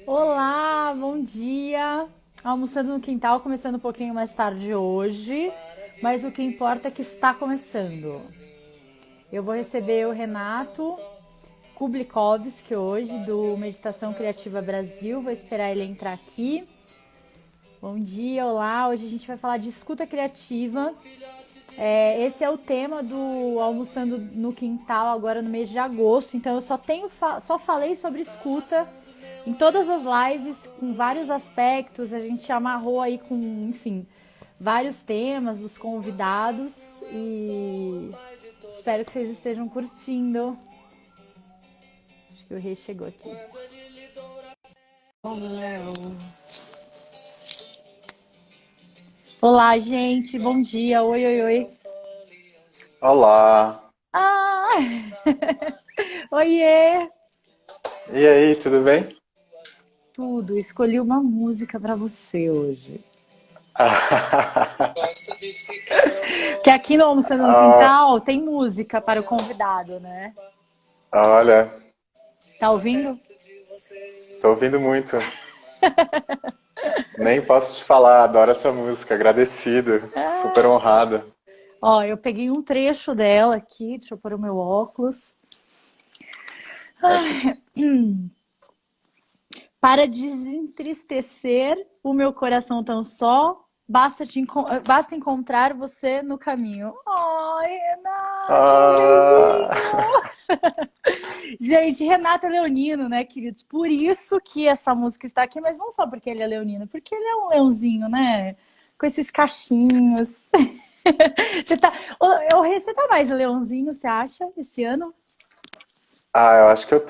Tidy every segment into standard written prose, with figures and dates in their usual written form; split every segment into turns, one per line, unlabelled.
Olá, bom dia. Almoçando no quintal, começando um pouquinho mais tarde hoje, mas o que importa é que está começando. Eu vou receber o Renato Kublikovski hoje, do Meditação Criativa Brasil. Vou esperar ele entrar aqui. Bom dia, olá. Hoje a gente vai falar de escuta criativa. Esse é o tema do Almoçando no Quintal agora no mês de agosto. Então eu só falei sobre escuta em todas as lives, com vários aspectos. A gente amarrou aí com, enfim, vários temas dos convidados e espero que vocês estejam curtindo. Acho que o Rei chegou aqui. Olá, gente. Bom dia. Oi, oi, oi.
Olá!
Ah! Oiê!
E aí, tudo bem?
Tudo. Escolhi uma música pra você hoje. Que aqui no Almoçando no
Ah,
Quintal tem música para o convidado, né?
olha,
Tá ouvindo?
tô ouvindo muito. Nem posso te falar, adoro essa música, agradecido, super honrado.
Ó, eu peguei um trecho dela aqui, deixa eu pôr o meu óculos.
Essa-
Para desentristecer o meu coração tão só, basta encontrar você no caminho. Ai, Renato,
Ah,
bebezinho! Gente, Renato é leonino, né, queridos? Por isso que essa música está aqui, mas não só porque ele é leonino, porque ele é um leãozinho, né? Com esses cachinhos. Você tá, você tá mais leãozinho, você acha, esse ano?
eu acho que eu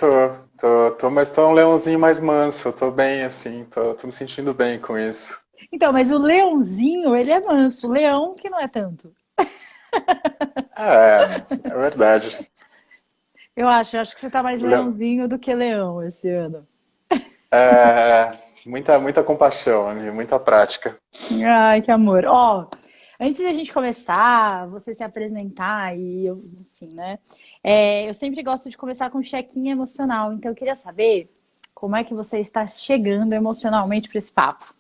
mas tô um leãozinho mais manso, eu tô bem assim, tô me sentindo bem com isso.
Então, mas o leãozinho, ele é manso, o leão que não é tanto.
É verdade.
Eu acho que você tá mais
Le-
leãozinho do que leão esse ano.
muita compaixão, né, muita prática.
Ai, que amor. Ó, antes da gente começar, você se apresentar e eu, enfim, né? Eu sempre gosto de começar com um check-in emocional. Então, eu queria saber como é que você está chegando emocionalmente para esse papo.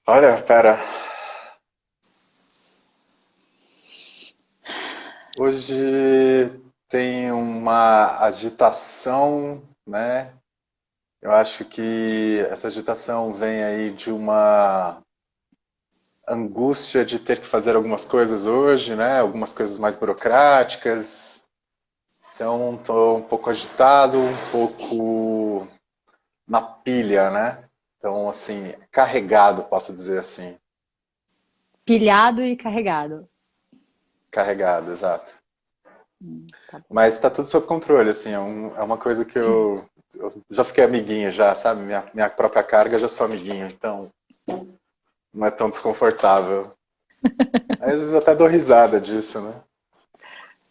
Olha, pera, hoje tem uma agitação, né? Eu acho que essa agitação vem aí de uma angústia de ter que fazer algumas coisas hoje, né? Algumas coisas mais burocráticas. Então, estou um pouco agitado, um pouco na pilha, né? Então, assim, carregado, posso dizer assim.
Pilhado e carregado.
Carregado, exato.
Tá bom.
Mas está tudo sob controle, assim, é uma coisa que eu já fiquei amiguinho já, sabe? Minha própria carga já sou amiguinho, então não é tão desconfortável. Às vezes eu até dou risada disso, né?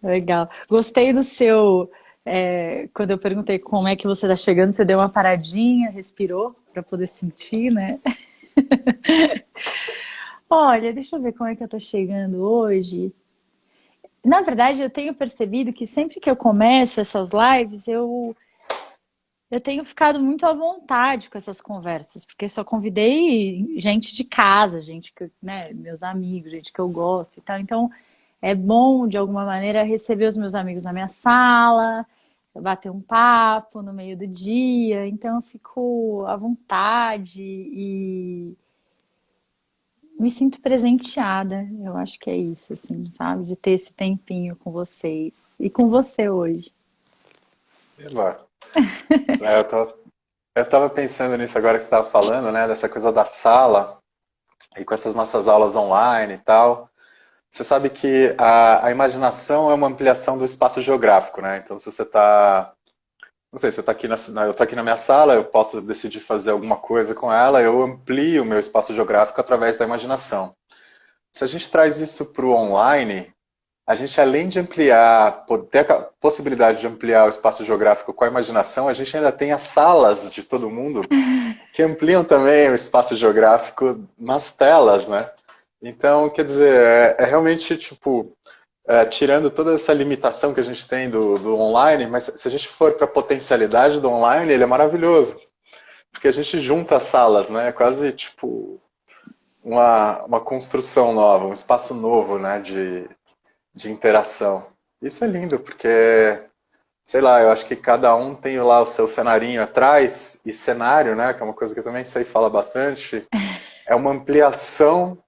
Legal. Gostei do seu. Quando eu perguntei como é que você está chegando, você deu uma paradinha, respirou para poder sentir, né? Olha, deixa eu ver como é que eu tô chegando hoje. Na verdade, eu tenho percebido que sempre que eu começo essas lives, eu tenho ficado muito à vontade com essas conversas, porque só convidei gente de casa, gente que, né, meus amigos, gente que eu gosto e tal. Então, é bom, de alguma maneira, receber os meus amigos na minha sala, bater um papo no meio do dia. Então, eu fico à vontade e me sinto presenteada. Eu acho que é isso, assim, sabe? De ter esse tempinho com vocês e com você hoje.
Sei lá. É, eu tava pensando nisso agora que você estava falando, né? Dessa coisa da sala e com essas nossas aulas online e tal. Você sabe que a imaginação é uma ampliação do espaço geográfico, né? Então, se você está, não sei, você está aqui eu estou aqui na minha sala, eu posso decidir fazer alguma coisa com ela, eu amplio o meu espaço geográfico através da imaginação. Se a gente traz isso para o online, a gente, além de ampliar, ter a possibilidade de ampliar o espaço geográfico com a imaginação, a gente ainda tem as salas de todo mundo que ampliam também o espaço geográfico nas telas, né? Então, quer dizer, é realmente, tipo, tirando toda essa limitação que a gente tem do online, mas se a gente for para a potencialidade do online, ele é maravilhoso. Porque a gente junta as salas, né? É quase tipo uma construção nova, um espaço novo, né? De interação. Isso é lindo, porque, sei lá, eu acho que cada um tem lá o seu cenarinho atrás, e cenário, né? Que é uma coisa que eu também sei falar bastante, é uma ampliação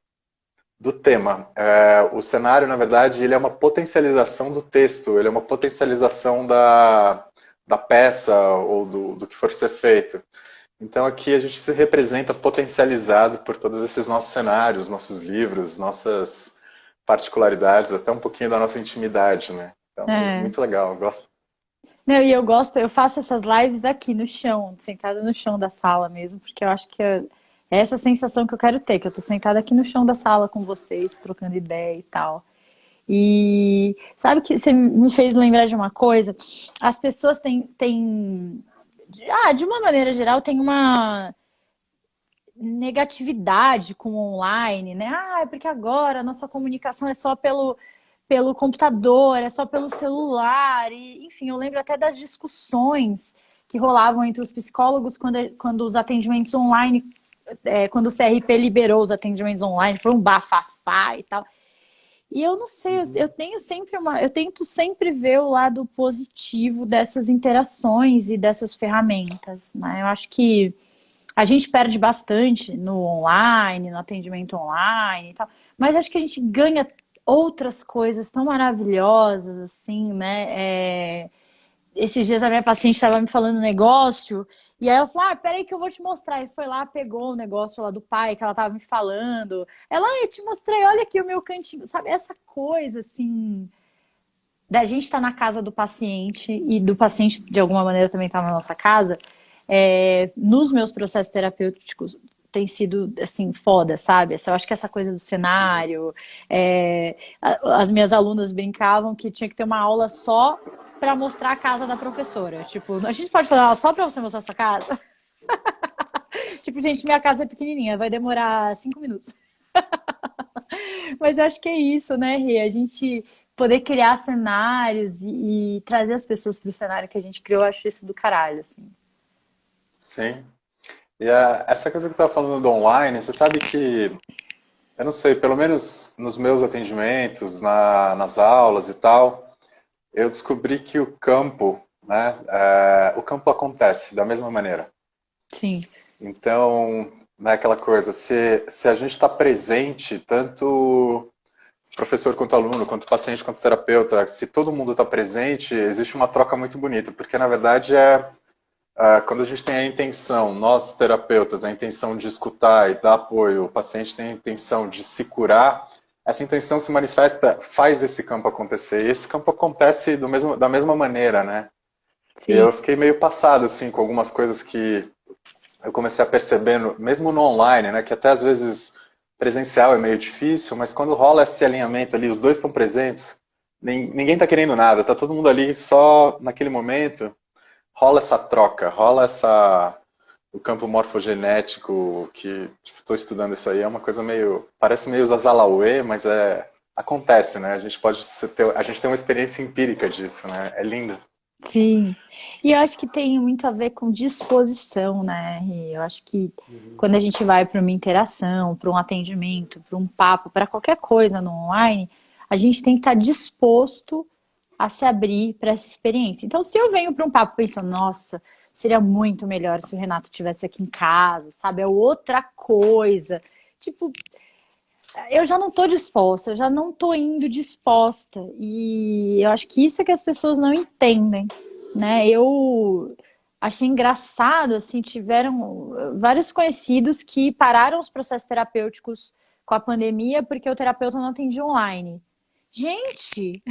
do tema. O cenário, na verdade, ele é uma potencialização do texto, ele é uma potencialização da peça ou do que for ser feito. Então aqui a gente se representa potencializado por todos esses nossos cenários, nossos livros, nossas particularidades, até um pouquinho da nossa intimidade, né? Então,
É.
muito legal, eu gosto.
Não, e eu gosto, eu faço essas lives aqui no chão, sentada no chão da sala mesmo, porque eu acho que é essa sensação que eu quero ter, que eu tô sentada aqui no chão da sala com vocês, trocando ideia e tal. E sabe que você me fez lembrar de uma coisa? As pessoas têm, de uma maneira geral, tem uma negatividade com o online, né? Ah, é porque agora a nossa comunicação é só pelo computador, é só pelo celular. E, enfim, eu lembro até das discussões que rolavam entre os psicólogos quando os atendimentos online, quando o CRP liberou os atendimentos online, foi um bafafá e tal. E eu não sei, eu tenho sempre eu tento sempre ver o lado positivo dessas interações e dessas ferramentas, né? Eu acho que a gente perde bastante no online, no atendimento online e tal, mas acho que a gente ganha outras coisas tão maravilhosas, assim, né? Esses dias a minha paciente estava me falando um negócio, e aí ela falou, peraí que eu vou te mostrar. E foi lá, pegou o negócio lá do pai que ela estava me falando. Ela, eu te mostrei, olha aqui o meu cantinho. Sabe, essa coisa, assim, da gente estar na casa do paciente, e do paciente, de alguma maneira, também estar na nossa casa, nos meus processos terapêuticos, tem sido, assim, foda, sabe? Eu acho que essa coisa do cenário... as minhas alunas brincavam que tinha que ter uma aula só para mostrar a casa da professora. Tipo, a gente pode fazer aula só para você mostrar a sua casa? Tipo, gente, minha casa é pequenininha, vai demorar 5 minutos. Mas eu acho que é isso, né, Rê? A gente poder criar cenários e trazer as pessoas para o cenário que a gente criou, eu acho isso do caralho, assim.
Sim. E essa coisa que você estava falando do online, você sabe que, eu não sei, pelo menos nos meus atendimentos, nas aulas e tal, eu descobri que o campo, né, o campo acontece da mesma maneira.
Sim,
Então, não é aquela coisa, se a gente está presente, tanto professor quanto aluno, quanto paciente, quanto terapeuta, se todo mundo está presente, existe uma troca muito bonita, porque na verdade quando a gente tem a intenção, nós terapeutas, a intenção de escutar e dar apoio, o paciente tem a intenção de se curar, essa intenção se manifesta, faz esse campo acontecer, e esse campo acontece da mesma maneira, né? E
sim.
eu fiquei meio passado, assim, com algumas coisas que eu comecei a perceber, mesmo no online, né, que até às vezes presencial é meio difícil, mas quando rola esse alinhamento ali, os dois estão presentes, ninguém está querendo nada, tá todo mundo ali só naquele momento, rola essa troca, o campo morfogenético, que estou estudando isso aí, é uma coisa parece meio Zazalaue, mas acontece, né, a gente tem uma experiência empírica disso, né, é lindo.
Sim, e eu acho que tem muito a ver com disposição, né? Rê? Eu acho que quando a gente vai para uma interação, para um atendimento, para um papo, para qualquer coisa no online, a gente tem que estar disposto a se abrir para essa experiência. Então, se eu venho para um papo pensando, nossa, seria muito melhor se o Renato estivesse aqui em casa, sabe? É outra coisa. Tipo, eu já não estou disposta, eu já não estou indo disposta. E eu acho que isso é que as pessoas não entendem, né? Eu achei engraçado, assim, tiveram vários conhecidos que pararam os processos terapêuticos com a pandemia porque o terapeuta não atendia online. Gente,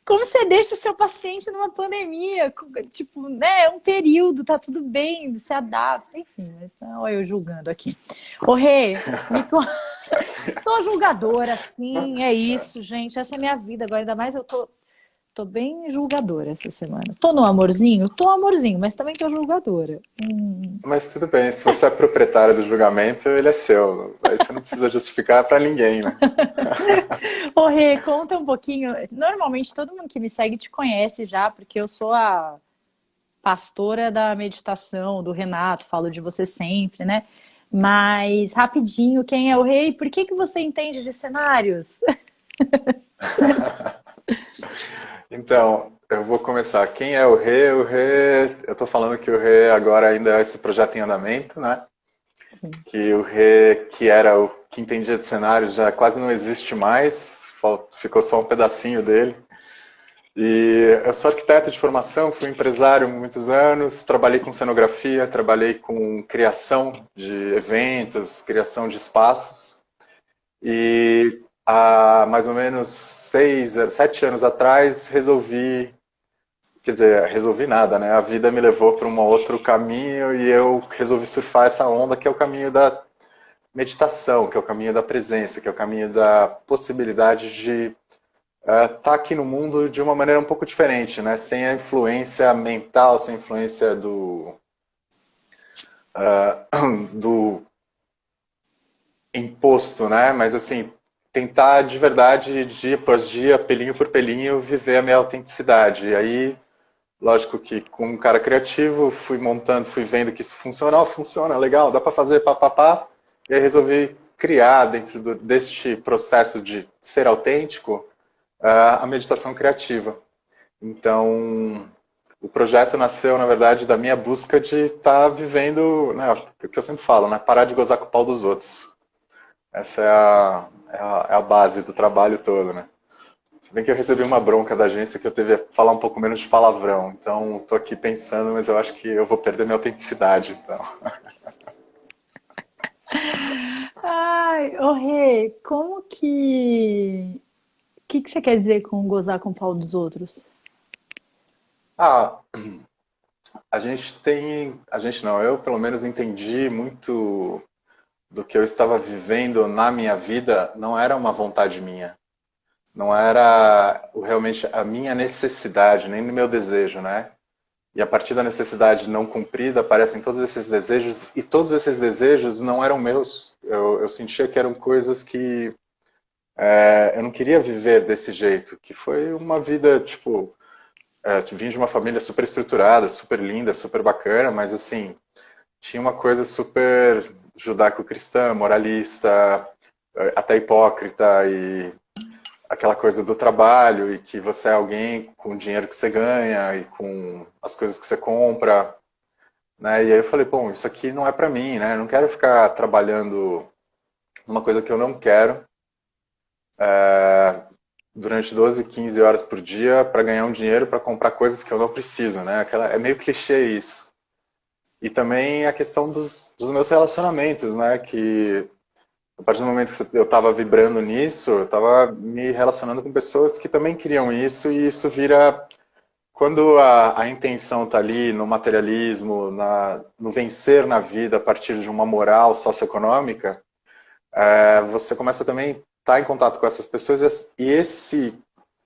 como você deixa o seu paciente numa pandemia? Tipo, né? É um período, tá tudo bem, se adapta. Enfim, mas olha eu julgando aqui. Ô, Rê, me conta. Tô julgadora, assim, é isso, gente. Essa é a minha vida agora. Ainda mais eu tô Tô bem julgadora essa semana. Tô no amorzinho? Tô amorzinho, mas também tô julgadora.
Mas tudo bem, se você é proprietário do julgamento, ele é seu. Aí você não precisa justificar para ninguém, né?
Ô, Rê, conta um pouquinho. Normalmente todo mundo que me segue te conhece já, porque eu sou a pastora da meditação, do Renato, falo de você sempre, né? Mas, rapidinho, quem é o Rei? Por que que você entende de cenários?
Então, eu vou começar. Quem é o Rê? O Rê, eu tô falando que o Rê agora ainda é esse projeto em andamento, né?
Sim.
Que o Rê, que era o que entendia de cenários, já quase não existe mais, ficou só um pedacinho dele. E eu sou arquiteto de formação, fui empresário há muitos anos, trabalhei com cenografia, trabalhei com criação de eventos, criação de espaços. E há mais ou menos 7 anos atrás resolvi, quer dizer, resolvi nada, né? A vida me levou para um outro caminho e eu resolvi surfar essa onda que é o caminho da meditação, que é o caminho da presença, que é o caminho da possibilidade de tá aqui no mundo de uma maneira um pouco diferente, né? Sem a influência mental, sem a influência do imposto, né? Mas assim, tentar de verdade, dia após dia, pelinho por pelinho, viver a minha autenticidade. E aí, lógico que com um cara criativo, fui montando, fui vendo que isso funciona, funciona, legal, dá para fazer, papapá. E aí resolvi criar dentro deste processo de ser autêntico a meditação criativa. Então, o projeto nasceu, na verdade, da minha busca de estar vivendo, né, o que eu sempre falo, né, parar de gozar com o pau dos outros. Essa é a base do trabalho todo, né? Se bem que eu recebi uma bronca da agência que eu teve que falar um pouco menos de palavrão. Então, estou aqui pensando, mas eu acho que eu vou perder minha autenticidade. Então.
Ai, ô Rê, como que... O que que você quer dizer com gozar com o pau dos outros?
Ah, a gente tem... A gente não, eu pelo menos entendi muito do que eu estava vivendo na minha vida, não era uma vontade minha. Não era realmente a minha necessidade, nem o meu desejo, né? E a partir da necessidade não cumprida aparecem todos esses desejos, e todos esses desejos não eram meus. Eu sentia que eram coisas que eu não queria viver desse jeito, que foi uma vida, tipo, vim de uma família super estruturada, super linda, super bacana, mas assim, tinha uma coisa super judaico-cristã, moralista, até hipócrita, e aquela coisa do trabalho e que você é alguém com o dinheiro que você ganha e com as coisas que você compra, né? E aí eu falei, bom, isso aqui não é para mim, né? Eu não quero ficar trabalhando numa coisa que eu não quero durante 12, 15 horas por dia para ganhar um dinheiro para comprar coisas que eu não preciso, né? É meio clichê isso. E também a questão dos meus relacionamentos, né? Que a partir do momento que eu estava vibrando nisso, eu estava me relacionando com pessoas que também queriam isso, e isso vira. Quando a intenção está ali no materialismo, no vencer na vida a partir de uma moral socioeconômica, você começa também a estar em contato com essas pessoas, e esse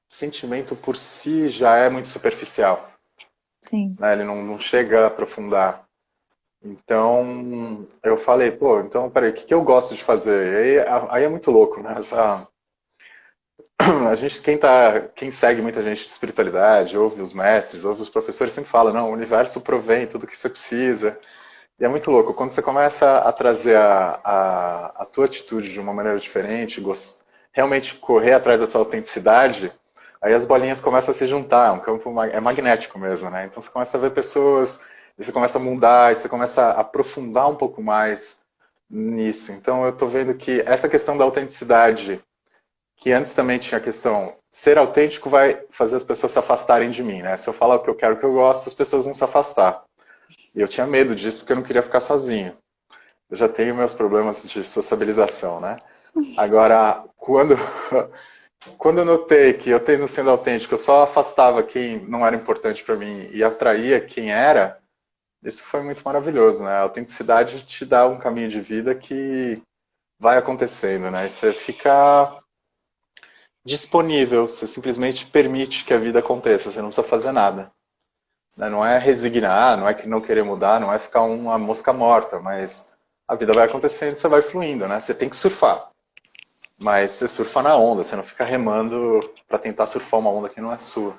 sentimento por si já é muito superficial,
Sim.
né? Ele não chega a aprofundar. Então, eu falei, pô, então, peraí, o que eu gosto de fazer? Aí é muito louco, né? A gente, quem segue muita gente de espiritualidade, ouve os mestres, ouve os professores, sempre fala, não, o universo provém tudo que você precisa. E é muito louco, quando você começa a trazer a tua atitude de uma maneira diferente, realmente correr atrás dessa autenticidade, aí as bolinhas começam a se juntar, é um campo magnético mesmo, né? Então você começa a ver pessoas, e você começa a mudar, e você começa a aprofundar um pouco mais nisso. Então eu estou vendo que essa questão da autenticidade, que antes também tinha a questão, ser autêntico vai fazer as pessoas se afastarem de mim, né? Se eu falar o que eu quero, o que eu gosto, as pessoas vão se afastar. E eu tinha medo disso porque eu não queria ficar sozinho. Eu já tenho meus problemas de sociabilização, né? Agora, quando eu notei que eu tendo sendo autêntico, eu só afastava quem não era importante para mim e atraía quem era, isso foi muito maravilhoso, né? A autenticidade te dá um caminho de vida que vai acontecendo, né? E você fica disponível, você simplesmente permite que a vida aconteça, você não precisa fazer nada. Né? Não é resignar, não é que não querer mudar, não é ficar uma mosca morta, mas a vida vai acontecendo e você vai fluindo, né? Você tem que surfar, mas você surfa na onda, você não fica remando para tentar surfar uma onda que não é sua.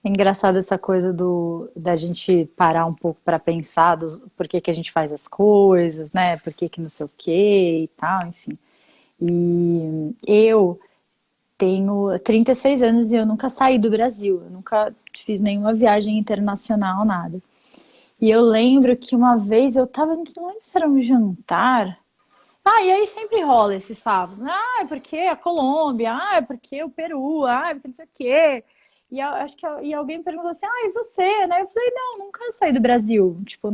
É engraçado essa coisa da gente parar um pouco para pensar por que que a gente faz as coisas, né? Por que que não sei o quê e tal, enfim. E eu tenho 36 anos e eu nunca saí do Brasil, eu nunca fiz nenhuma viagem internacional, nada. E eu lembro que uma vez eu tava, não lembro se era um jantar. Ah, e aí sempre rola esses papos, né? Ah, é porque a Colômbia, ah, é porque o Peru, ah, é porque não sei o quê. Acho que e alguém perguntou assim, ah, e você, né? Eu falei, não, nunca saí do Brasil. Tipo,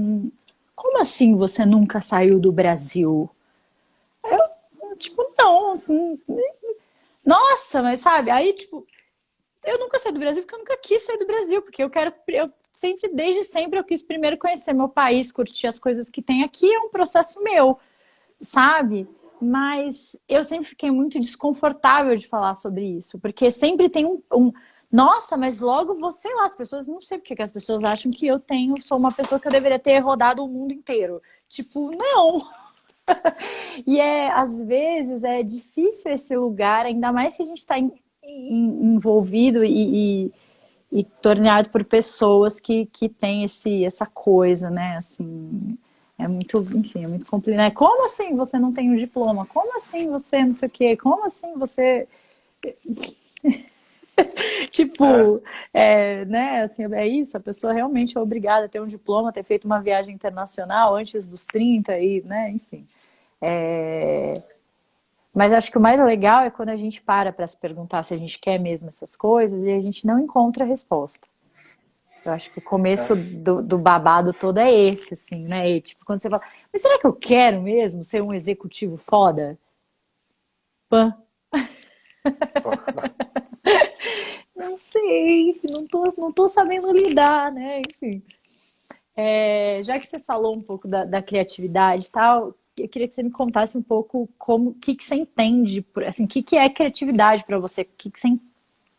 como assim você nunca saiu do Brasil? Tipo, não. Nossa, mas sabe? Aí, tipo, eu nunca saí do Brasil porque eu nunca quis sair do Brasil, porque eu sempre, desde sempre, eu quis primeiro conhecer meu país, curtir as coisas que tem aqui, é um processo meu, sabe? Mas eu sempre fiquei muito desconfortável de falar sobre isso, porque sempre tem nossa, mas logo você lá, as pessoas, não sei porque que as pessoas acham que eu sou uma pessoa que eu deveria ter rodado o mundo inteiro. Tipo, não. E às vezes é difícil esse lugar, ainda mais se a gente está envolvido e torneado por pessoas que têm essa coisa, né? Assim, é muito, enfim, é muito complicado. Né? Como assim você não tem um diploma? Como assim você não sei o quê? Como assim você.
É,
Tipo, né, assim, é isso, a pessoa realmente é obrigada a ter um diploma, ter feito uma viagem internacional antes dos 30 e, né, enfim. É, mas acho que o mais legal é quando a gente para se perguntar se a gente quer mesmo essas coisas e a gente não encontra a resposta. Eu acho que o começo
é.
do babado todo é esse, assim, né? E, tipo, quando você fala, mas será que eu quero mesmo ser um executivo foda? Pã. Não sei, não tô sabendo lidar, né? Enfim. Já que você falou um pouco da criatividade e tal, eu queria que você me contasse um pouco como, que você entende, assim, que é criatividade para você?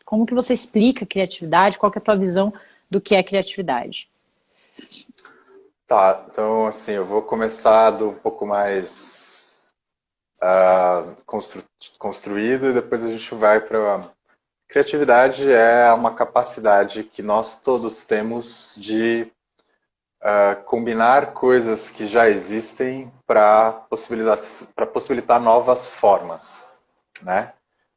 Como que você explica criatividade? Qual que é a tua visão do que é criatividade?
Tá, então assim, eu vou começar do um pouco mais construído e depois a gente vai para. Criatividade é uma capacidade que nós todos temos de combinar coisas que já existem para possibilitar novas formas, né?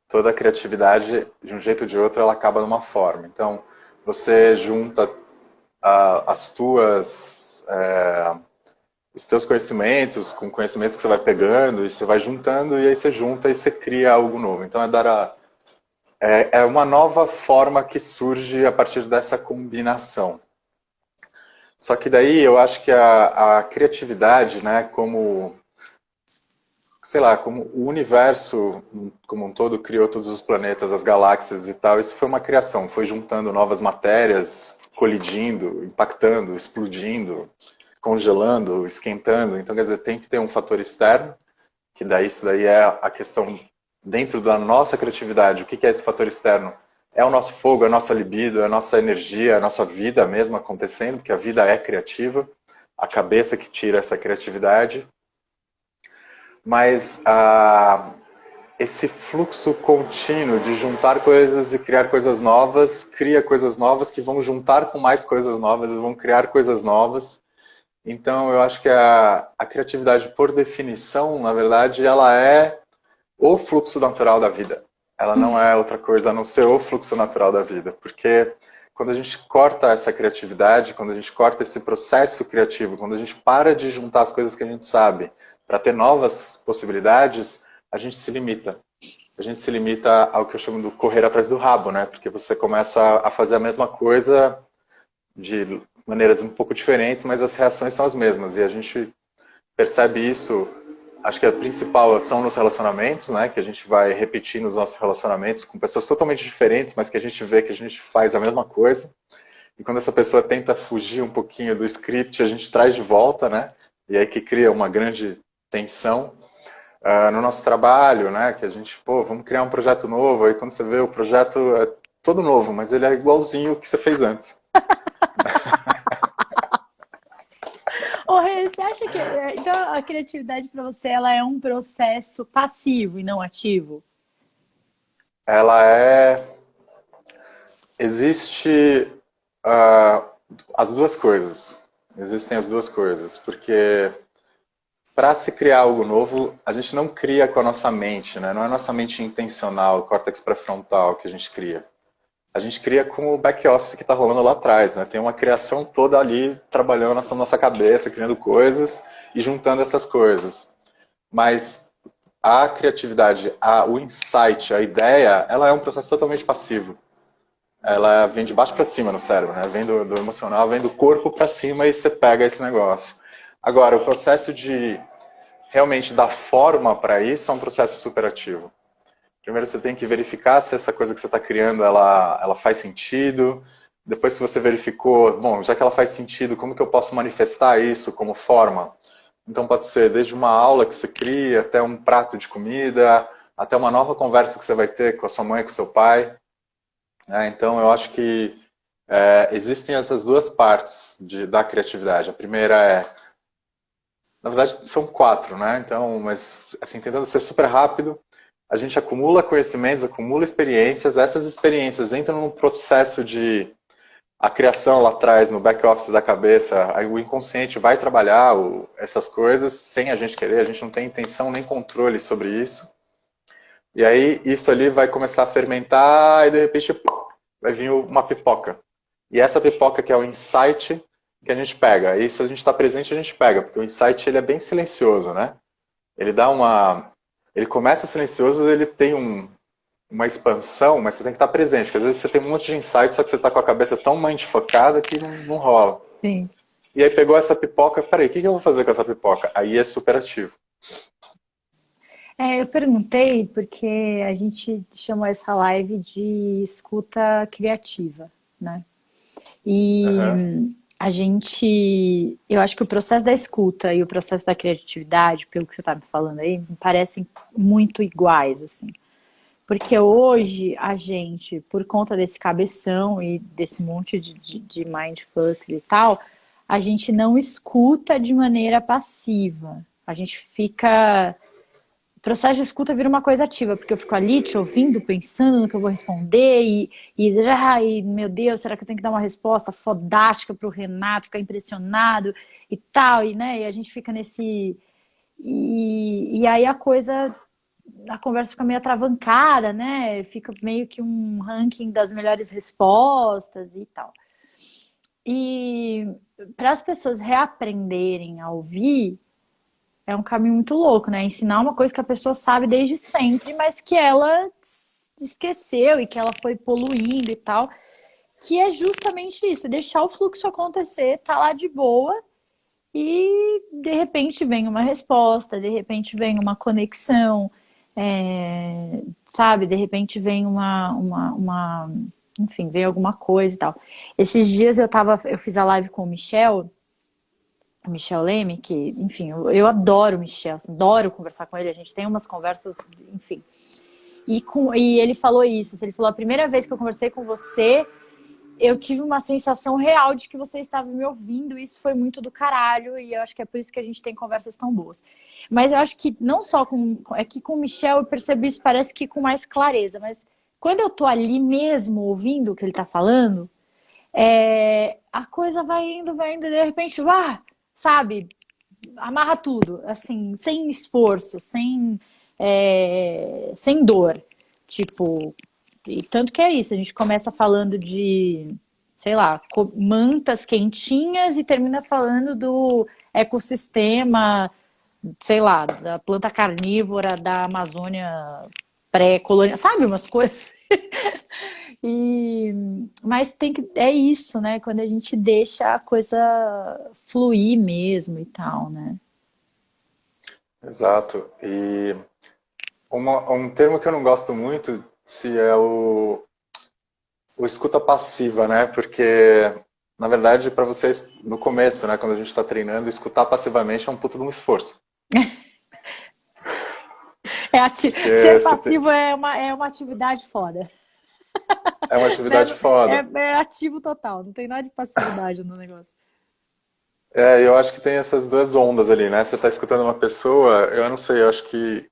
Toda a criatividade, de um jeito ou de outro, ela acaba numa forma. Então, você junta as tuas os teus conhecimentos com conhecimentos que você vai pegando e você vai juntando e aí você junta e você cria algo novo. Então é uma nova forma que surge a partir dessa combinação. Só que daí eu acho que a criatividade, né, como, sei lá, como o universo como um todo criou todos os planetas, as galáxias e tal, isso foi uma criação, foi juntando novas matérias, colidindo, impactando, explodindo, congelando, esquentando. Então, quer dizer, tem que ter um fator externo, que daí isso daí é a questão dentro da nossa criatividade. O que é esse fator externo? É o nosso fogo, é a nossa libido, é a nossa energia, é a nossa vida mesmo acontecendo, porque a vida é criativa, a cabeça que tira essa criatividade. Mas esse fluxo contínuo de juntar coisas e criar coisas novas, cria coisas novas que vão juntar com mais coisas novas e vão criar coisas novas. Então, eu acho que a criatividade, por definição, na verdade, ela é o fluxo natural da vida. Ela não é outra coisa a não ser o fluxo natural da vida. Porque quando a gente corta essa criatividade, quando a gente corta esse processo criativo, quando a gente para de juntar as coisas que a gente sabe para ter novas possibilidades, a gente se limita. A gente se limita ao que eu chamo de correr atrás do rabo, né? Porque você começa a fazer a mesma coisa de maneiras um pouco diferentes, mas as reações são as mesmas. E a gente percebe isso, acho que a principal são nos relacionamentos, né? Que a gente vai repetir nos nossos relacionamentos com pessoas totalmente diferentes, mas que a gente vê que a gente faz a mesma coisa. E quando essa pessoa tenta fugir um pouquinho do script, a gente traz de volta, né? E aí que cria uma grande tensão. no nosso trabalho, né? Que a gente, pô, vamos criar um projeto novo, aí quando você vê o projeto é todo novo, mas ele é igualzinho o que você fez antes.
Ô, Rê, você acha que então a criatividade para você ela é um processo passivo e não ativo?
Ela é. Existe ah, as duas coisas. Existem as duas coisas, porque para se criar algo novo, a gente não cria com a nossa mente, né? Não é a nossa mente intencional, o córtex pré-frontal que a gente cria. A gente cria com o back-office que está rolando lá atrás, né? Tem uma criação toda ali trabalhando na nossa cabeça, criando coisas e juntando essas coisas. Mas a criatividade, o insight, a ideia, ela é um processo totalmente passivo. Ela vem de baixo para cima no cérebro, né? Vem do emocional, vem do corpo para cima e você pega esse negócio. Agora, o processo de realmente dar forma para isso é um processo superativo. Primeiro você tem que verificar se essa coisa que você está criando, ela faz sentido. Depois que você verificou, bom, já que ela faz sentido, como que eu posso manifestar isso como forma? Então pode ser desde uma aula que você cria, até um prato de comida, até uma nova conversa que você vai ter com a sua mãe, com o seu pai. Então eu acho que existem essas duas partes da criatividade. A primeira na verdade são quatro, né? Então, mas assim, tentando ser super rápido, a gente acumula conhecimentos, acumula experiências, essas experiências entram num processo de a criação lá atrás, no back-office da cabeça, aí o inconsciente vai trabalhar essas coisas sem a gente querer, a gente não tem intenção nem controle sobre isso. E aí isso ali vai começar a fermentar e de repente vai vir uma pipoca. E essa pipoca que é o insight que a gente pega. E se a gente está presente, a gente pega, porque o insight ele é bem silencioso, né? Ele dá ele começa silencioso, ele tem uma expansão, mas você tem que estar presente, porque às vezes você tem um monte de insight, só que você está com a cabeça tão mindfocada que não rola.
Sim.
E aí pegou essa pipoca, peraí, o que eu vou fazer com essa pipoca? Aí é superativo.
Eu perguntei porque a gente chamou essa live de escuta criativa, né?
Uhum.
E eu acho que o processo da escuta e o processo da criatividade, pelo que você está me falando aí, me parecem muito iguais, assim. Porque hoje a gente, por conta desse cabeção e desse monte de mindfuck e tal, a gente não escuta de maneira passiva. A gente fica. O processo de escuta vira uma coisa ativa, porque eu fico ali te ouvindo, pensando no que eu vou responder e meu Deus, será que eu tenho que dar uma resposta fodástica pro Renato ficar impressionado e tal, e, né, e a gente fica nesse... E aí a conversa fica meio atravancada, né, fica meio que um ranking das melhores respostas e tal. E para as pessoas reaprenderem a ouvir, é um caminho muito louco, né? Ensinar uma coisa que a pessoa sabe desde sempre, mas que ela esqueceu e que ela foi poluindo e tal. Que é justamente isso, deixar o fluxo acontecer, tá lá de boa e de repente vem uma resposta, de repente vem uma conexão, sabe? De repente vem enfim, vem alguma coisa e tal. Esses dias eu fiz a live com o Michel Leme, que, enfim, eu adoro o Michel, assim, adoro conversar com ele, a gente tem umas conversas, enfim. E ele falou isso, ele falou, a primeira vez que eu conversei com você, eu tive uma sensação real de que você estava me ouvindo, e isso foi muito do caralho, e eu acho que é por isso que a gente tem conversas tão boas. Mas eu acho que não só é que com o Michel eu percebi isso, parece que com mais clareza, mas quando eu tô ali mesmo ouvindo o que ele tá falando, a coisa vai indo, de repente, sabe, amarra tudo, assim, sem esforço, sem dor. Tipo, e tanto que é isso, a gente começa falando de, sei lá, mantas quentinhas e termina falando do ecossistema, sei lá, da planta carnívora da Amazônia pré-colonial, sabe, umas coisas. E, mas é isso, né? Quando a gente deixa a coisa fluir mesmo e tal, né?
Exato. E um termo que eu não gosto muito se é o escuta passiva, né? Porque, na verdade, para vocês, no começo, né, quando a gente está treinando, escutar passivamente é um puto de um esforço. Porque
Ser passivo é uma atividade foda.
é uma
Né?
atividade foda.
É ativo total, não tem nada de passividade no negócio.
Eu acho que tem essas duas ondas ali, né? Você está escutando uma pessoa, eu não sei, eu acho que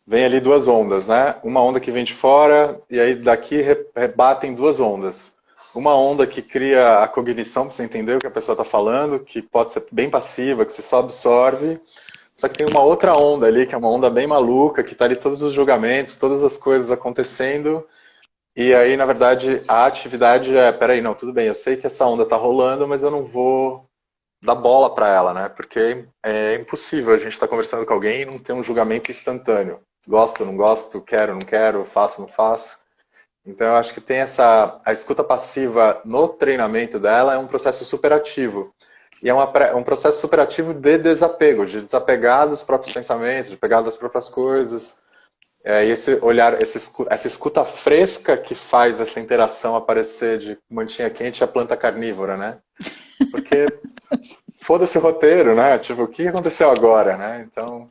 vem ali duas ondas, né? Uma onda que vem de fora e aí daqui rebatem duas ondas. Uma onda que cria a cognição para você entender o que a pessoa está falando, que pode ser bem passiva, que você só absorve. Só que tem uma outra onda ali, que é uma onda bem maluca, que está ali todos os julgamentos, todas as coisas acontecendo. E aí, na verdade, a atividade é, peraí, não, tudo bem, eu sei que essa onda está rolando, mas eu não vou dar bola para ela, né? Porque é impossível a gente estar conversando com alguém e não ter um julgamento instantâneo. Gosto, não gosto, quero, não quero, faço, não faço. Então eu acho que tem a escuta passiva no treinamento dela é um processo superativo. E é um processo superativo de desapego, de desapegar dos próprios pensamentos, de pegar das próprias coisas. E esse olhar, essa escuta fresca que faz essa interação aparecer de mantinha quente a planta carnívora, né? Porque foda-se o roteiro, né? Tipo, o que aconteceu agora, né? Então,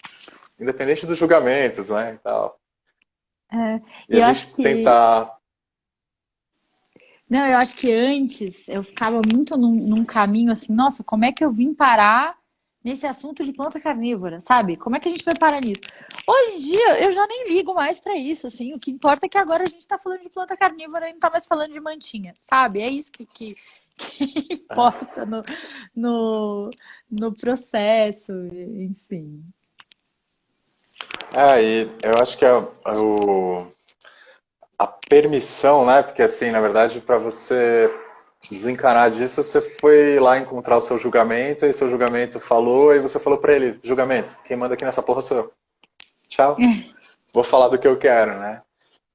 independente dos julgamentos, né? E tal. E
E
a
eu acho
gente
que
tentar.
Não, eu acho que antes eu ficava muito num caminho assim, nossa, como é que eu vim parar nesse assunto de planta carnívora, sabe? Como é que a gente vai parar nisso? Hoje em dia eu já nem ligo mais pra isso, assim, o que importa é que agora a gente tá falando de planta carnívora e não tá mais falando de mantinha, sabe? É isso que importa no, no processo, enfim.
E eu acho que a permissão, né? Porque assim, na verdade, para você desencanar disso, você foi lá encontrar o seu julgamento e seu julgamento falou e você falou para ele, julgamento, quem manda aqui nessa porra sou eu. Tchau. Vou falar do que eu quero, né?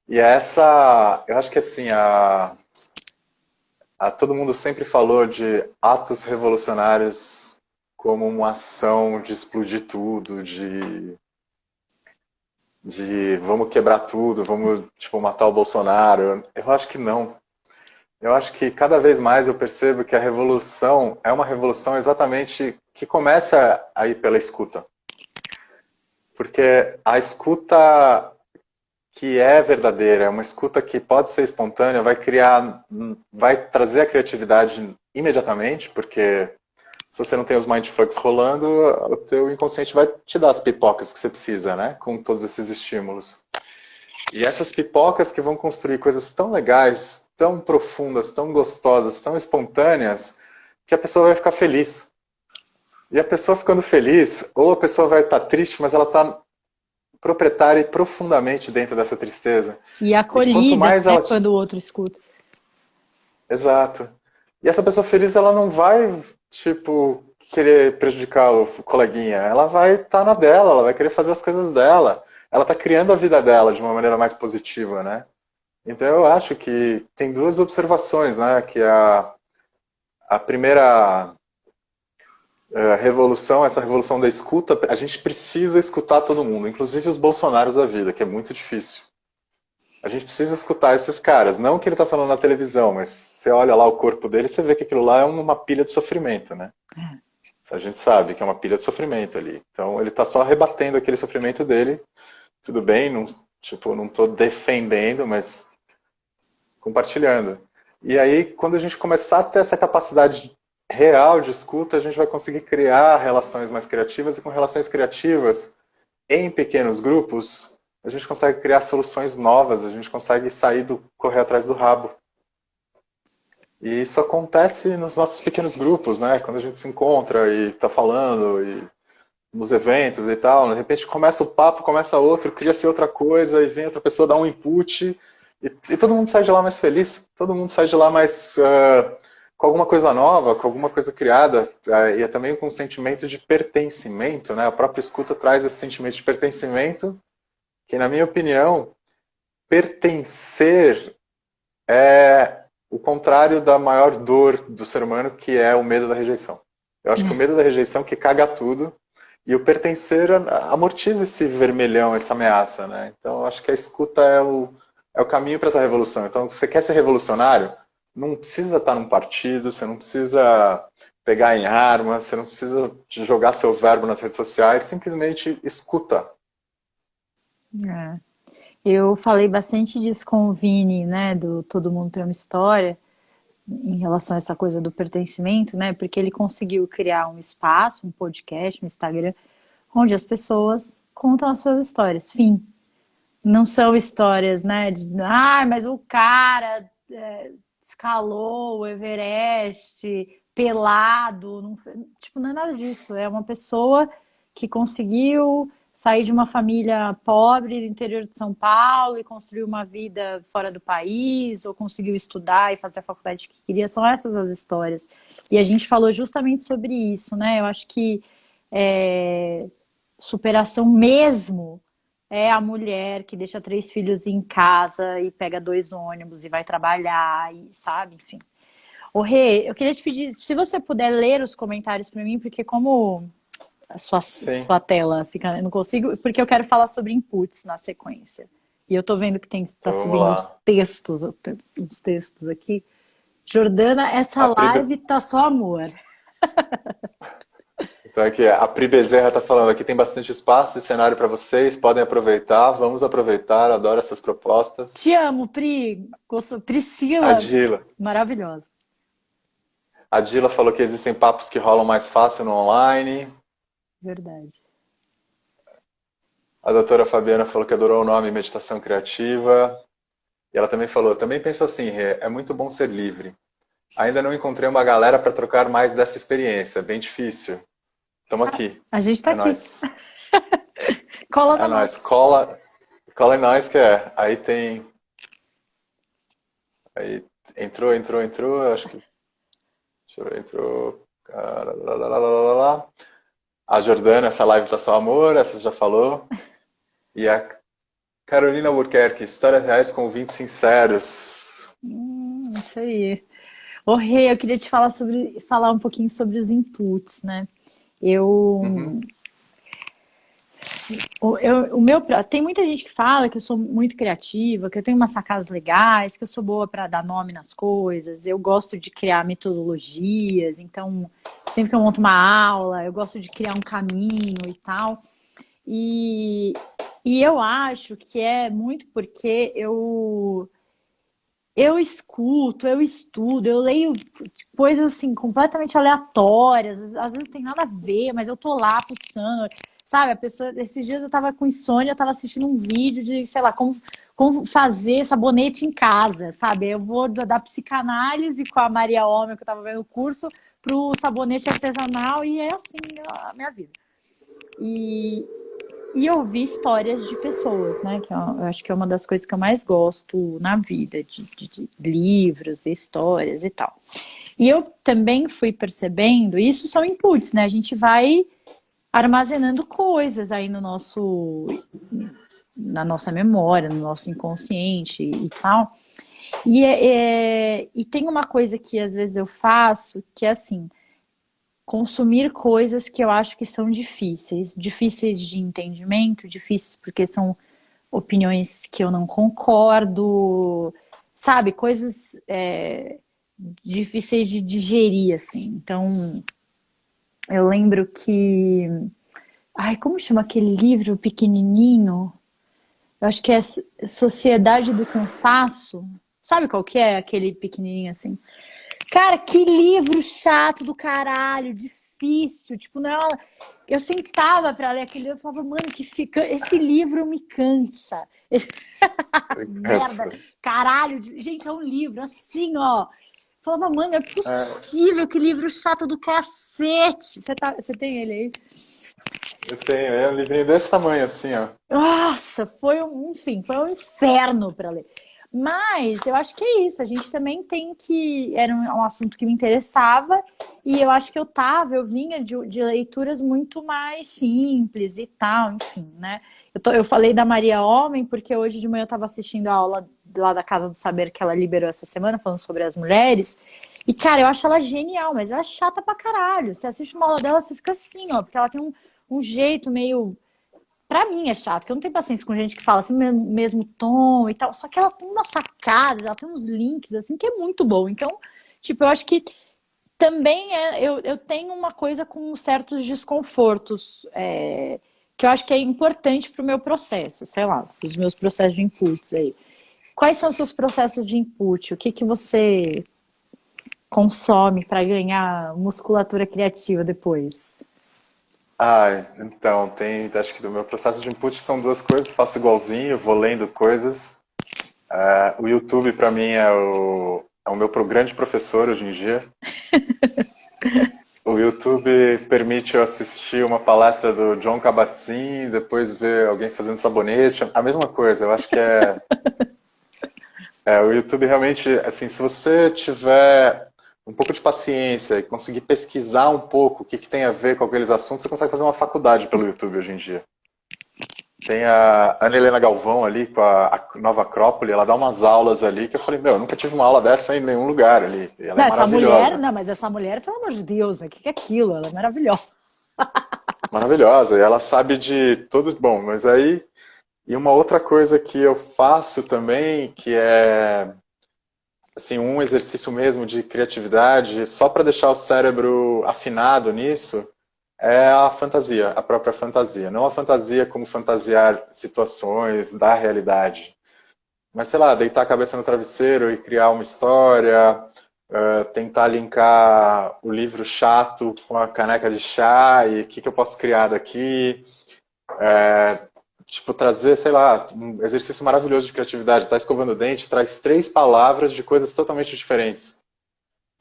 E eu acho que assim, todo mundo sempre falou de atos revolucionários como uma ação de explodir tudo, de vamos quebrar tudo, vamos tipo matar o Bolsonaro. Eu acho que não. Eu acho que cada vez mais eu percebo que a revolução é uma revolução exatamente que começa aí pela escuta. Porque a escuta que é verdadeira, é uma escuta que pode ser espontânea, vai trazer a criatividade imediatamente, porque se você não tem os mindfucks rolando, o teu inconsciente vai te dar as pipocas que você precisa, né? Com todos esses estímulos. E essas pipocas que vão construir coisas tão legais, tão profundas, tão gostosas, tão espontâneas, que a pessoa vai ficar feliz. E a pessoa ficando feliz, ou a pessoa vai estar triste, mas ela está proprietária e profundamente dentro dessa tristeza.
E
E quanto
acolhida,
mais
né,
ela...
quando o outro escuta.
Exato. E essa pessoa feliz, ela não vai, tipo, querer prejudicar o coleguinha. Ela vai estar na dela, ela vai querer fazer as coisas dela. Ela está criando a vida dela de uma maneira mais positiva, né? Então eu acho que tem duas observações, né? Que a primeira revolução, essa revolução da escuta, a gente precisa escutar todo mundo, inclusive os bolsonaros da vida, que é muito difícil. A gente precisa escutar esses caras. Não que ele está falando na televisão, mas você olha lá o corpo dele, você vê que aquilo lá é uma pilha de sofrimento, né? A gente sabe que é uma pilha de sofrimento ali. Então ele está só rebatendo aquele sofrimento dele. Tudo bem, não, tipo, não estou defendendo, mas compartilhando. E aí, quando a gente começar a ter essa capacidade real de escuta, a gente vai conseguir criar relações mais criativas, e com relações criativas em pequenos grupos, a gente consegue criar soluções novas, a gente consegue sair do correr atrás do rabo. E isso acontece nos nossos pequenos grupos, né? Quando a gente se encontra e está falando, e nos eventos e tal, de repente começa o papo, começa outro, cria-se outra coisa, e vem outra pessoa dar um input, e todo mundo sai de lá mais feliz, todo mundo sai de lá mais com alguma coisa nova, com alguma coisa criada, e é também com um sentimento de pertencimento, né? A própria escuta traz esse sentimento de pertencimento, que na minha opinião, pertencer é o contrário da maior dor do ser humano, que é o medo da rejeição. Eu acho que o medo da rejeição que caga tudo, e o pertencer amortiza esse vermelhão, essa ameaça, né? Então, eu acho que a escuta é o caminho para essa revolução. Então, se você quer ser revolucionário, não precisa estar num partido, você não precisa pegar em armas, você não precisa jogar seu verbo nas redes sociais, simplesmente escuta.
É. Eu falei bastante disso com o Vini, né, do Todo Mundo Tem uma História, em relação a essa coisa do pertencimento, né, porque ele conseguiu criar um espaço, um podcast, um Instagram, onde as pessoas contam as suas histórias. Fim. Não são histórias, né, de, mas o cara escalou o Everest pelado, não, tipo, não é nada disso. É uma pessoa que conseguiu sair de uma família pobre do interior de São Paulo e construir uma vida fora do país, ou conseguiu estudar e fazer a faculdade que queria. São essas as histórias. E a gente falou justamente sobre isso, né? Eu acho que superação mesmo é a mulher que deixa 3 filhos em casa e pega 2 ônibus e vai trabalhar, e sabe, enfim. Ô, Rê, eu queria te pedir, se você puder ler os comentários para mim, porque como a
Sim,
sua tela fica, eu não consigo, porque eu quero falar sobre inputs na sequência. E eu tô vendo que tá
então vamos
subindo
lá.
os textos aqui. Jordana, essa
A Pri,
live tá só amor.
então aqui, a Pri Bezerra está falando, aqui tem bastante espaço e cenário para vocês, podem aproveitar, vamos aproveitar, adoro essas propostas.
Te amo, Pri.
A
Priscila,
Dila,
maravilhosa.
a Dila falou que existem papos que rolam mais fácil no online.
Verdade.
A doutora Fabiana falou que adorou o nome Meditação Criativa. E ela também falou, também penso assim, Rê, é muito bom ser livre. Ainda não encontrei uma galera para trocar mais dessa experiência, bem difícil. Estamos aqui,
A gente tá
é
aqui.
nóis.
Cola
É
na
nóis,
nossa.
cola em nós que é. Aí tem, aí entrou, eu acho que, deixa eu ver, entrou, a Jordana, essa live tá só amor, essa já falou. E a Carolina Albuquerque, histórias reais com ouvintes sinceros.
Isso aí. Ô, Rê, eu queria te falar um pouquinho sobre os inputs, né? Eu,
Uhum,
tem muita gente que fala que eu sou muito criativa, que eu tenho umas sacadas legais, que eu sou boa para dar nome nas coisas. Eu gosto de criar metodologias, então sempre que eu monto uma aula, eu gosto de criar um caminho e tal. E, e eu acho que é muito porque eu escuto, eu estudo, eu leio coisas assim completamente aleatórias, às vezes tem nada a ver, mas eu tô lá pulsando, sabe? A pessoa, esses dias eu tava com insônia, eu tava assistindo um vídeo de, sei lá, como fazer sabonete em casa, sabe? Eu vou da psicanálise com a Maria Homem, que eu tava vendo o curso, pro sabonete artesanal, e é assim a minha vida. E, e ouvir histórias de pessoas, né? Que eu acho que é uma das coisas que eu mais gosto na vida, de livros, histórias e tal. E eu também fui percebendo, isso são inputs, né? A gente vai armazenando coisas aí na nossa memória, no nosso inconsciente e tal. E tem uma coisa que às vezes eu faço, que é assim, consumir coisas que eu acho que são difíceis, difíceis de entendimento, difíceis porque são opiniões que eu não concordo, sabe? Coisas difíceis de digerir, assim. Então, eu lembro que. Ai, como chama aquele livro pequenininho? Eu acho que é Sociedade do Cansaço. Sabe qual que é aquele pequenininho assim? Cara, que livro chato do caralho, difícil. Tipo, não, eu sentava pra ler aquele livro e falava, mano, que fica. Esse livro me cansa. Merda,
essa.
caralho. Gente, é um livro assim, ó. Eu falava, mano, é
É,
possível, que livro chato do cacete. Você tem ele aí?
eu tenho, é um livrinho desse tamanho assim, ó.
Nossa, enfim, foi um inferno para ler. Mas eu acho que é isso, a gente também tem que. Era um assunto que me interessava, e eu acho que eu vinha de leituras muito mais simples e tal, enfim, né? Eu falei da Maria Homem, porque hoje de manhã eu estava assistindo a aula lá da Casa do Saber que ela liberou essa semana, falando sobre as mulheres. E, cara, eu acho ela genial, mas ela é chata pra caralho. Você assiste uma aula dela, você fica assim, ó, porque ela tem um jeito meio. Pra mim é chato, porque eu não tenho paciência com gente que fala assim, mesmo tom e tal. Só que ela tem umas sacadas, ela tem uns links, assim, que é muito bom. Então, tipo, eu acho que também eu tenho uma coisa com certos desconfortos que eu acho que é importante para o meu processo, sei lá, os meus processos de inputs aí. Quais são os seus processos de input? O que que você consome para ganhar musculatura criativa depois?
Então, acho que do meu processo de input são duas coisas, faço igualzinho, vou lendo coisas. O YouTube para mim é o meu grande professor hoje em dia. O YouTube permite eu assistir uma palestra do John Kabat-Zinn, depois ver alguém fazendo sabonete, a mesma coisa. Eu acho que o YouTube realmente, assim, se você tiver um pouco de paciência e conseguir pesquisar um pouco o que tem a ver com aqueles assuntos, você consegue fazer uma faculdade pelo YouTube hoje em dia. Tem a Ana Helena Galvão ali com a Nova Acrópole, ela dá umas aulas ali que eu falei, meu, eu nunca tive uma aula dessa em nenhum lugar ali. E ela
Não,
é
essa mulher,
maravilhosa.
não, mas essa mulher, pelo amor de Deus, né? O que que é aquilo? Ela é maravilhosa.
Maravilhosa, e ela sabe de tudo. Bom, mas aí, e uma outra coisa que eu faço também, que é assim, um exercício mesmo de criatividade, só para deixar o cérebro afinado nisso, é a fantasia, a própria fantasia. Não a fantasia como fantasiar situações da realidade, mas sei lá, deitar a cabeça no travesseiro e criar uma história, tentar linkar o livro chato com a caneca de chá e o que eu posso criar daqui. Tipo, trazer, sei lá, um exercício maravilhoso de criatividade. Tá escovando o dente, traz 3 palavras de coisas totalmente diferentes.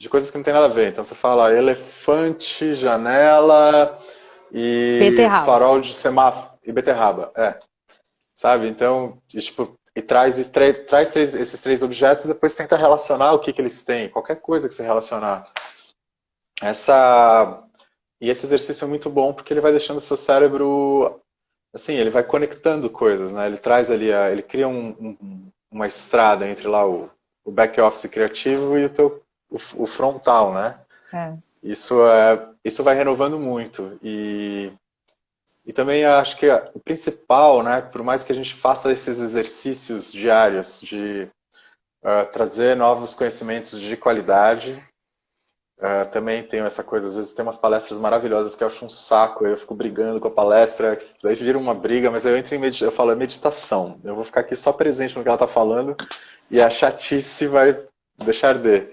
De coisas que não tem nada a ver. Então você fala elefante, janela e
Beterraba.
farol de semáforo e beterraba. Sabe? Então, traz, esses 3 objetos e depois tenta relacionar o que eles têm. Qualquer coisa que você relacionar. Essa... E esse exercício é muito bom porque ele vai deixando o seu cérebro assim, ele vai conectando coisas, né? Ele traz ali, ele cria uma estrada entre lá o back office criativo e o frontal, né?
É.
Isso vai renovando muito e também acho que o principal, né? Por mais que a gente faça esses exercícios diários de trazer novos conhecimentos de qualidade. Também tenho essa coisa, às vezes tem umas palestras maravilhosas que eu acho um saco, eu fico brigando com a palestra, daí vira uma briga, mas eu entro em meditação, eu falo, é meditação, eu vou ficar aqui só presente no que ela está falando e a chatice vai deixar de.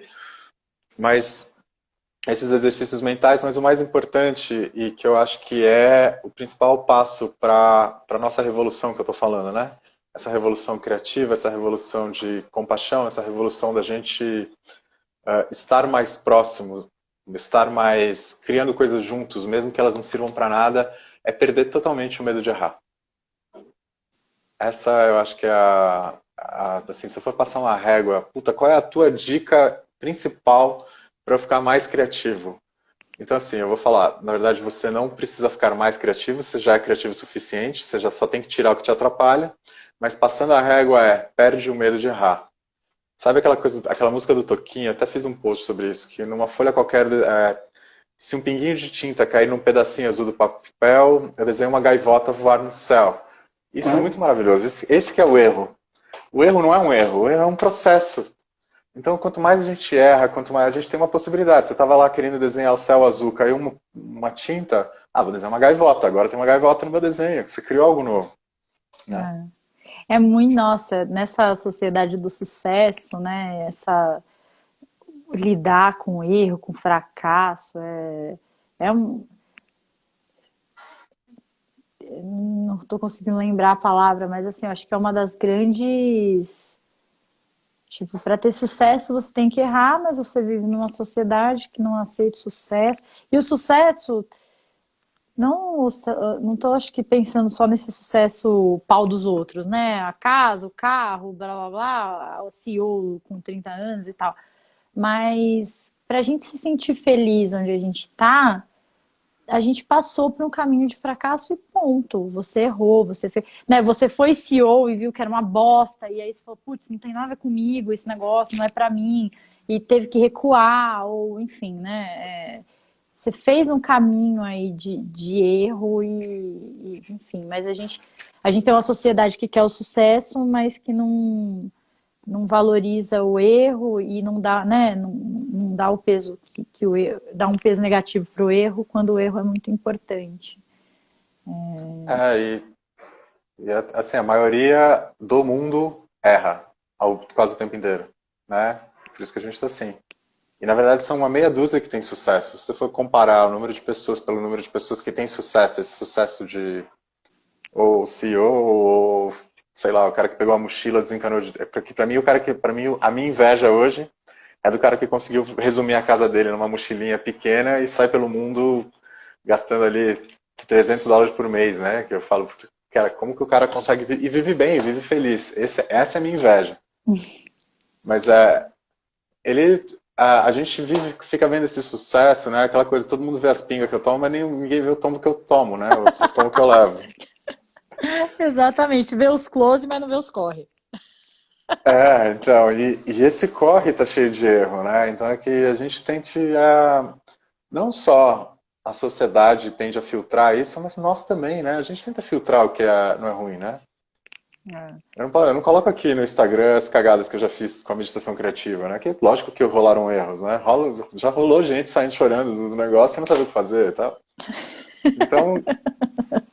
Mas esses exercícios mentais, mas o mais importante e que eu acho que é o principal passo para a nossa revolução que eu estou falando, né? Essa revolução criativa, essa revolução de compaixão, essa revolução da gente estar mais próximo, estar mais criando coisas juntos, mesmo que elas não sirvam para nada, é perder totalmente o medo de errar. Essa eu acho que é assim, se eu for passar uma régua, puta, qual é a tua dica principal para eu ficar mais criativo? Então assim, eu vou falar, na verdade você não precisa ficar mais criativo, você já é criativo o suficiente, você já só tem que tirar o que te atrapalha, mas passando a régua perde o medo de errar. Sabe aquela coisa, aquela música do Toquinho? Eu até fiz um post sobre isso, que numa folha qualquer, se um pinguinho de tinta cair num pedacinho azul do papel, eu desenho uma gaivota voar no céu. Isso é muito maravilhoso. Esse que é o erro. O erro não é um erro, o erro é um processo. Então, quanto mais a gente erra, quanto mais a gente tem uma possibilidade. Você estava lá querendo desenhar o céu azul, caiu uma tinta, vou desenhar uma gaivota, agora tem uma gaivota no meu desenho. Você criou algo novo. Né?
É muito, nossa, nessa sociedade do sucesso, né? Lidar com erro, com fracasso, é um, não estou conseguindo lembrar a palavra, mas assim, eu acho que é uma das grandes. Tipo, para ter sucesso você tem que errar, mas você vive numa sociedade que não aceita o sucesso. E o sucesso, não tô acho que pensando só nesse sucesso pau dos outros, né? A casa, o carro, blá blá blá, o CEO com 30 anos e tal. Mas para a gente se sentir feliz onde a gente está, a gente passou por um caminho de fracasso e ponto. Você errou, você fez, né? Você foi CEO e viu que era uma bosta, e aí você falou, putz, não tem nada a ver comigo, esse negócio não é pra mim, e teve que recuar, ou enfim, né? Você fez um caminho aí de erro enfim, mas a gente tem uma sociedade que quer o sucesso, mas que não valoriza o erro e não dá, né, não dá o peso que o erro, dá um peso negativo para o erro quando o erro é muito importante.
É, assim, a maioria do mundo erra quase o tempo inteiro, né? Por isso que a gente está assim. E na verdade são uma meia dúzia que tem sucesso. Se você for comparar o número de pessoas pelo número de pessoas que têm sucesso, esse sucesso de ou CEO, ou sei lá, o cara que pegou a mochila, desencanou de. Porque pra mim, para mim, a minha inveja hoje é do cara que conseguiu resumir a casa dele numa mochilinha pequena e sai pelo mundo gastando ali US$ 300 por mês, né? Que eu falo, cara, como que o cara consegue e vive bem, vive feliz? Essa é a minha inveja. Mas ele, a gente fica vendo esse sucesso, né? Aquela coisa, todo mundo vê as pingas que eu tomo, mas ninguém vê o tombo que eu tomo, né? Os tombos que eu levo.
Exatamente, vê os close, mas não vê os corre.
Então, e esse corre tá cheio de erro, né? Então é que a gente tente, não só a sociedade tende a filtrar isso, mas nós também, né? A gente tenta filtrar o que não é ruim, né?
É.
Eu não coloco aqui no Instagram as cagadas que eu já fiz com a meditação criativa, né? Que lógico que rolaram erros, né? Já rolou gente saindo chorando do negócio e não sabia o que fazer e tal. Então,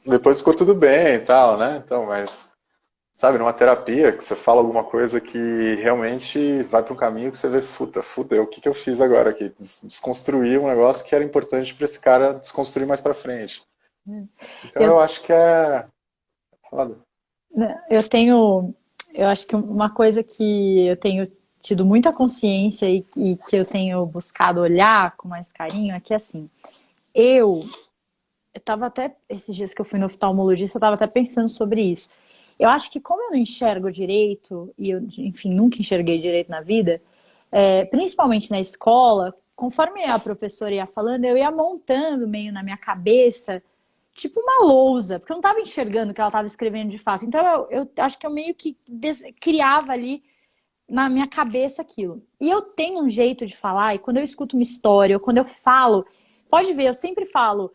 depois ficou tudo bem e tal, né? Então, mas sabe, numa terapia, que você fala alguma coisa que realmente vai para um caminho que você vê, fudeu, o que eu fiz agora aqui? Desconstruir um negócio que era importante para esse cara desconstruir mais para frente. Então
Eu,
eu acho que é foda.
né, eu acho que uma coisa que eu tenho tido muita consciência e que eu tenho buscado olhar com mais carinho é que, assim, eu, eu tava até, esses dias que eu fui no oftalmologista, eu tava até pensando sobre isso. Eu acho que como eu não enxergo direito, e eu, enfim, nunca enxerguei direito na vida, principalmente na escola, conforme a professora ia falando, eu ia montando meio na minha cabeça tipo uma lousa, porque eu não estava enxergando o que ela estava escrevendo de fato. Então eu acho que eu meio que criava ali na minha cabeça aquilo. E eu tenho um jeito de falar, e quando eu escuto uma história, ou quando eu falo, pode ver, eu sempre falo,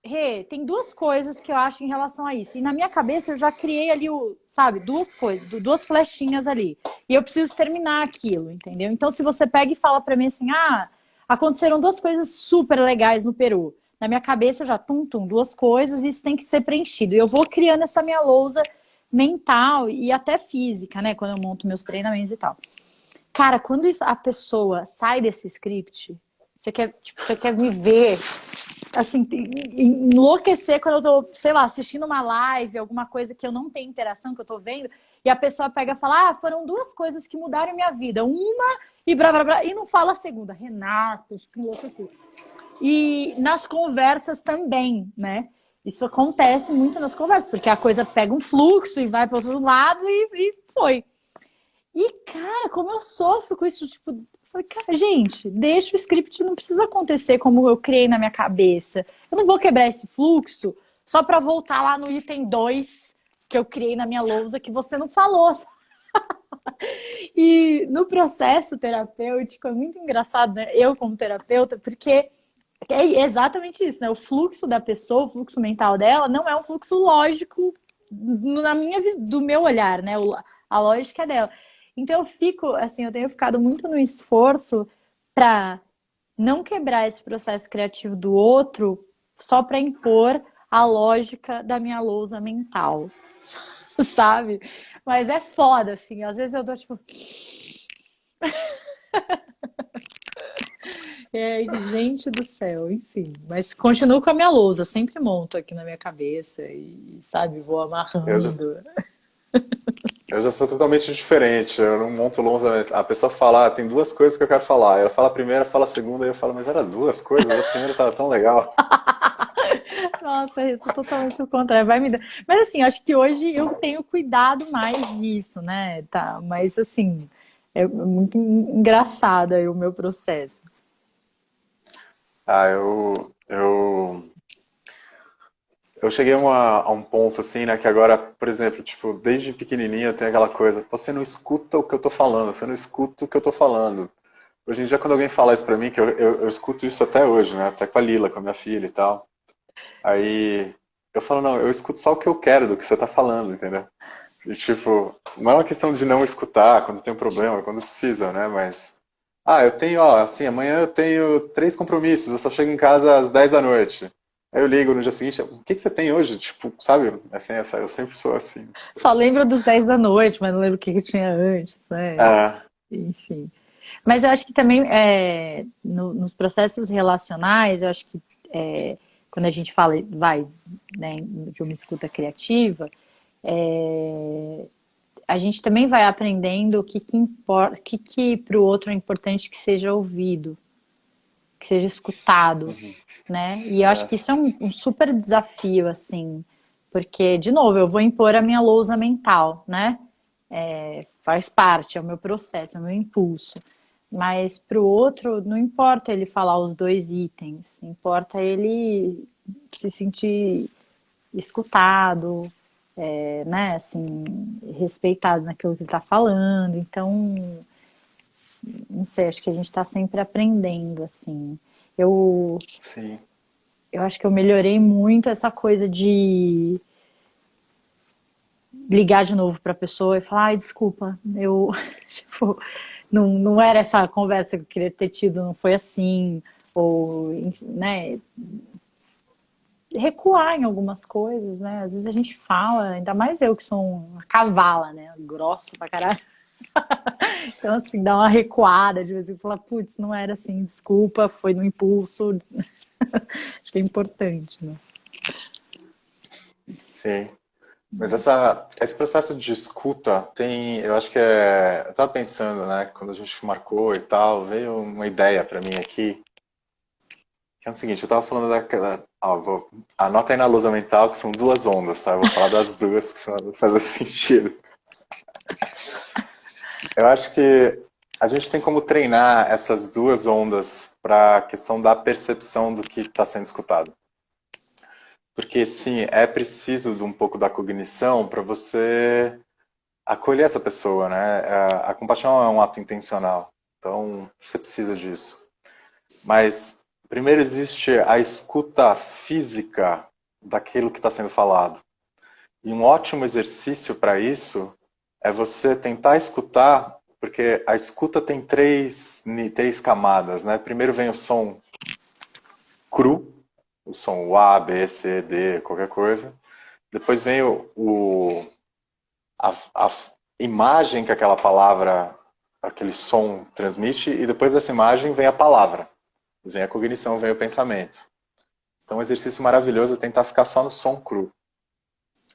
Rê, tem duas coisas que eu acho em relação a isso. E na minha cabeça eu já criei ali, sabe, duas coisas, duas flechinhas ali. E eu preciso terminar aquilo, entendeu? Então se você pega e fala pra mim assim, aconteceram duas coisas super legais no Peru. Na minha cabeça eu já, duas coisas, e isso tem que ser preenchido. E eu vou criando essa minha lousa mental e até física, né? Quando eu monto meus treinamentos e tal. Cara, quando a pessoa sai desse script, você quer me ver, assim, enlouquecer quando eu tô, sei lá, assistindo uma live, alguma coisa que eu não tenho interação, que eu tô vendo, e a pessoa pega e fala, foram duas coisas que mudaram minha vida. Uma e blá, blá, blá, e não fala a segunda. Renato, enlouqueci. E nas conversas também, né? Isso acontece muito nas conversas, porque a coisa pega um fluxo e vai para outro lado e foi. E, cara, como eu sofro com isso, tipo, eu falei, cara, gente, deixa o script, não precisa acontecer como eu criei na minha cabeça. Eu não vou quebrar esse fluxo só para voltar lá no item 2 que eu criei na minha lousa que você não falou. E no processo terapêutico é muito engraçado, né? Eu como terapeuta, porque é exatamente isso, né? O fluxo da pessoa, o fluxo mental dela, não é um fluxo lógico do meu olhar, né? A lógica é dela. Então eu fico, assim, eu tenho ficado muito no esforço para não quebrar esse processo criativo do outro só para impor a lógica da minha lousa mental, sabe? Mas é foda, assim. Às vezes eu dou tipo. Gente do céu, enfim. Mas continuo com a minha lousa, sempre monto aqui na minha cabeça e, sabe, vou
Eu já,
amarrando.
eu já sou totalmente diferente, eu não monto longa. A pessoa fala, tem duas coisas que eu quero falar. Ela fala a primeira, fala a segunda, e eu falo, mas era duas coisas? A primeira estava tão legal.
Nossa, isso é totalmente o contrário. Vai me dar. Mas assim, acho que hoje eu tenho cuidado mais disso, né? Tá, mas assim, é muito engraçado aí o meu processo.
Ah, eu cheguei a um ponto assim, né, que agora, por exemplo, tipo, desde pequenininho eu tenho aquela coisa, você não escuta o que eu tô falando, você não escuta o que eu tô falando. Hoje em dia, quando alguém fala isso pra mim, que eu escuto isso até hoje, né, até com a Lila, com a minha filha e tal, aí eu falo, não, eu escuto só o que eu quero do que você tá falando, entendeu? E tipo, não é uma questão de não escutar quando tem um problema, quando precisa, né, mas... eu tenho, ó, assim, amanhã eu tenho 3 compromissos, eu só chego em casa às 10 da noite. Aí eu ligo no dia seguinte, o que que você tem hoje? Tipo, sabe? Assim, eu sempre sou assim.
Só lembro dos 10 da noite, mas não lembro o que que tinha antes, né?
Ah,
Enfim. Mas eu acho que também nos processos relacionais, eu acho que quando a gente fala, vai, né, de uma escuta criativa, é, a gente também vai aprendendo o que importa, o que para o outro é importante que seja ouvido, que seja escutado,
uhum,
né? E eu acho
é,
que isso é um super desafio, assim, porque, de novo, eu vou impor a minha lousa mental, né? Faz parte, é o meu processo, é o meu impulso. Mas para o outro, não importa ele falar os dois itens, importa ele se sentir escutado, né, assim, respeitado naquilo que ele está falando. Então, não sei, acho que a gente está sempre aprendendo, assim. Eu,
sim.
eu acho que eu melhorei muito essa coisa de ligar de novo para a pessoa e falar, ai, desculpa, eu, tipo, não era essa conversa que eu queria ter tido, não foi assim, ou, né, recuar em algumas coisas, né, às vezes a gente fala, ainda mais eu que sou uma cavala, né, grossa pra caralho, então assim, dá uma recuada de vez em quando, falar, putz, não era assim, desculpa, foi no impulso, acho que é importante, né.
Sim. Mas esse processo de escuta tem, eu acho que eu tava pensando, né, quando a gente marcou e tal, veio uma ideia para mim aqui, que é o seguinte, eu tava falando daquela, anota aí na lousa mental que são duas ondas, tá? Eu vou falar das duas que são, fazer sentido. Eu acho que a gente tem como treinar essas duas ondas para a questão da percepção do que está sendo escutado. Porque sim, é preciso de um pouco da cognição para você acolher essa pessoa, né? A compaixão é um ato intencional, então você precisa disso. Mas primeiro existe a escuta física daquilo que está sendo falado. E um ótimo exercício para isso é você tentar escutar, porque a escuta tem três camadas, né? Primeiro vem o som cru, o som A, B, C, D, qualquer coisa. Depois vem a imagem que aquela palavra, aquele som transmite, e depois dessa imagem vem a palavra, vem a cognição, vem o pensamento. Então, um exercício maravilhoso é tentar ficar só no som cru.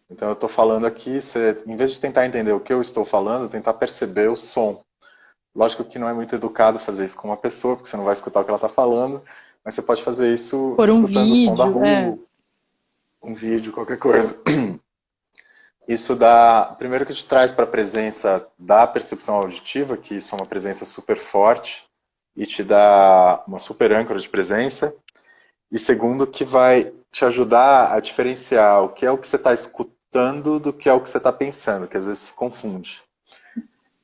Então, eu estou falando aqui, você, em vez de tentar entender o que eu estou falando, tentar perceber o som. Lógico que não é muito educado fazer isso com uma pessoa, porque você não vai escutar o que ela está falando, mas você pode fazer isso
Por um
escutando o som da
vídeo,
rua, um vídeo, qualquer coisa. Isso dá, primeiro que te traz para a presença da percepção auditiva, que isso é uma presença super forte e te dá uma super âncora de presença. E segundo que vai te ajudar a diferenciar o que é o que você está escutando do que é o que você está pensando, que às vezes se confunde.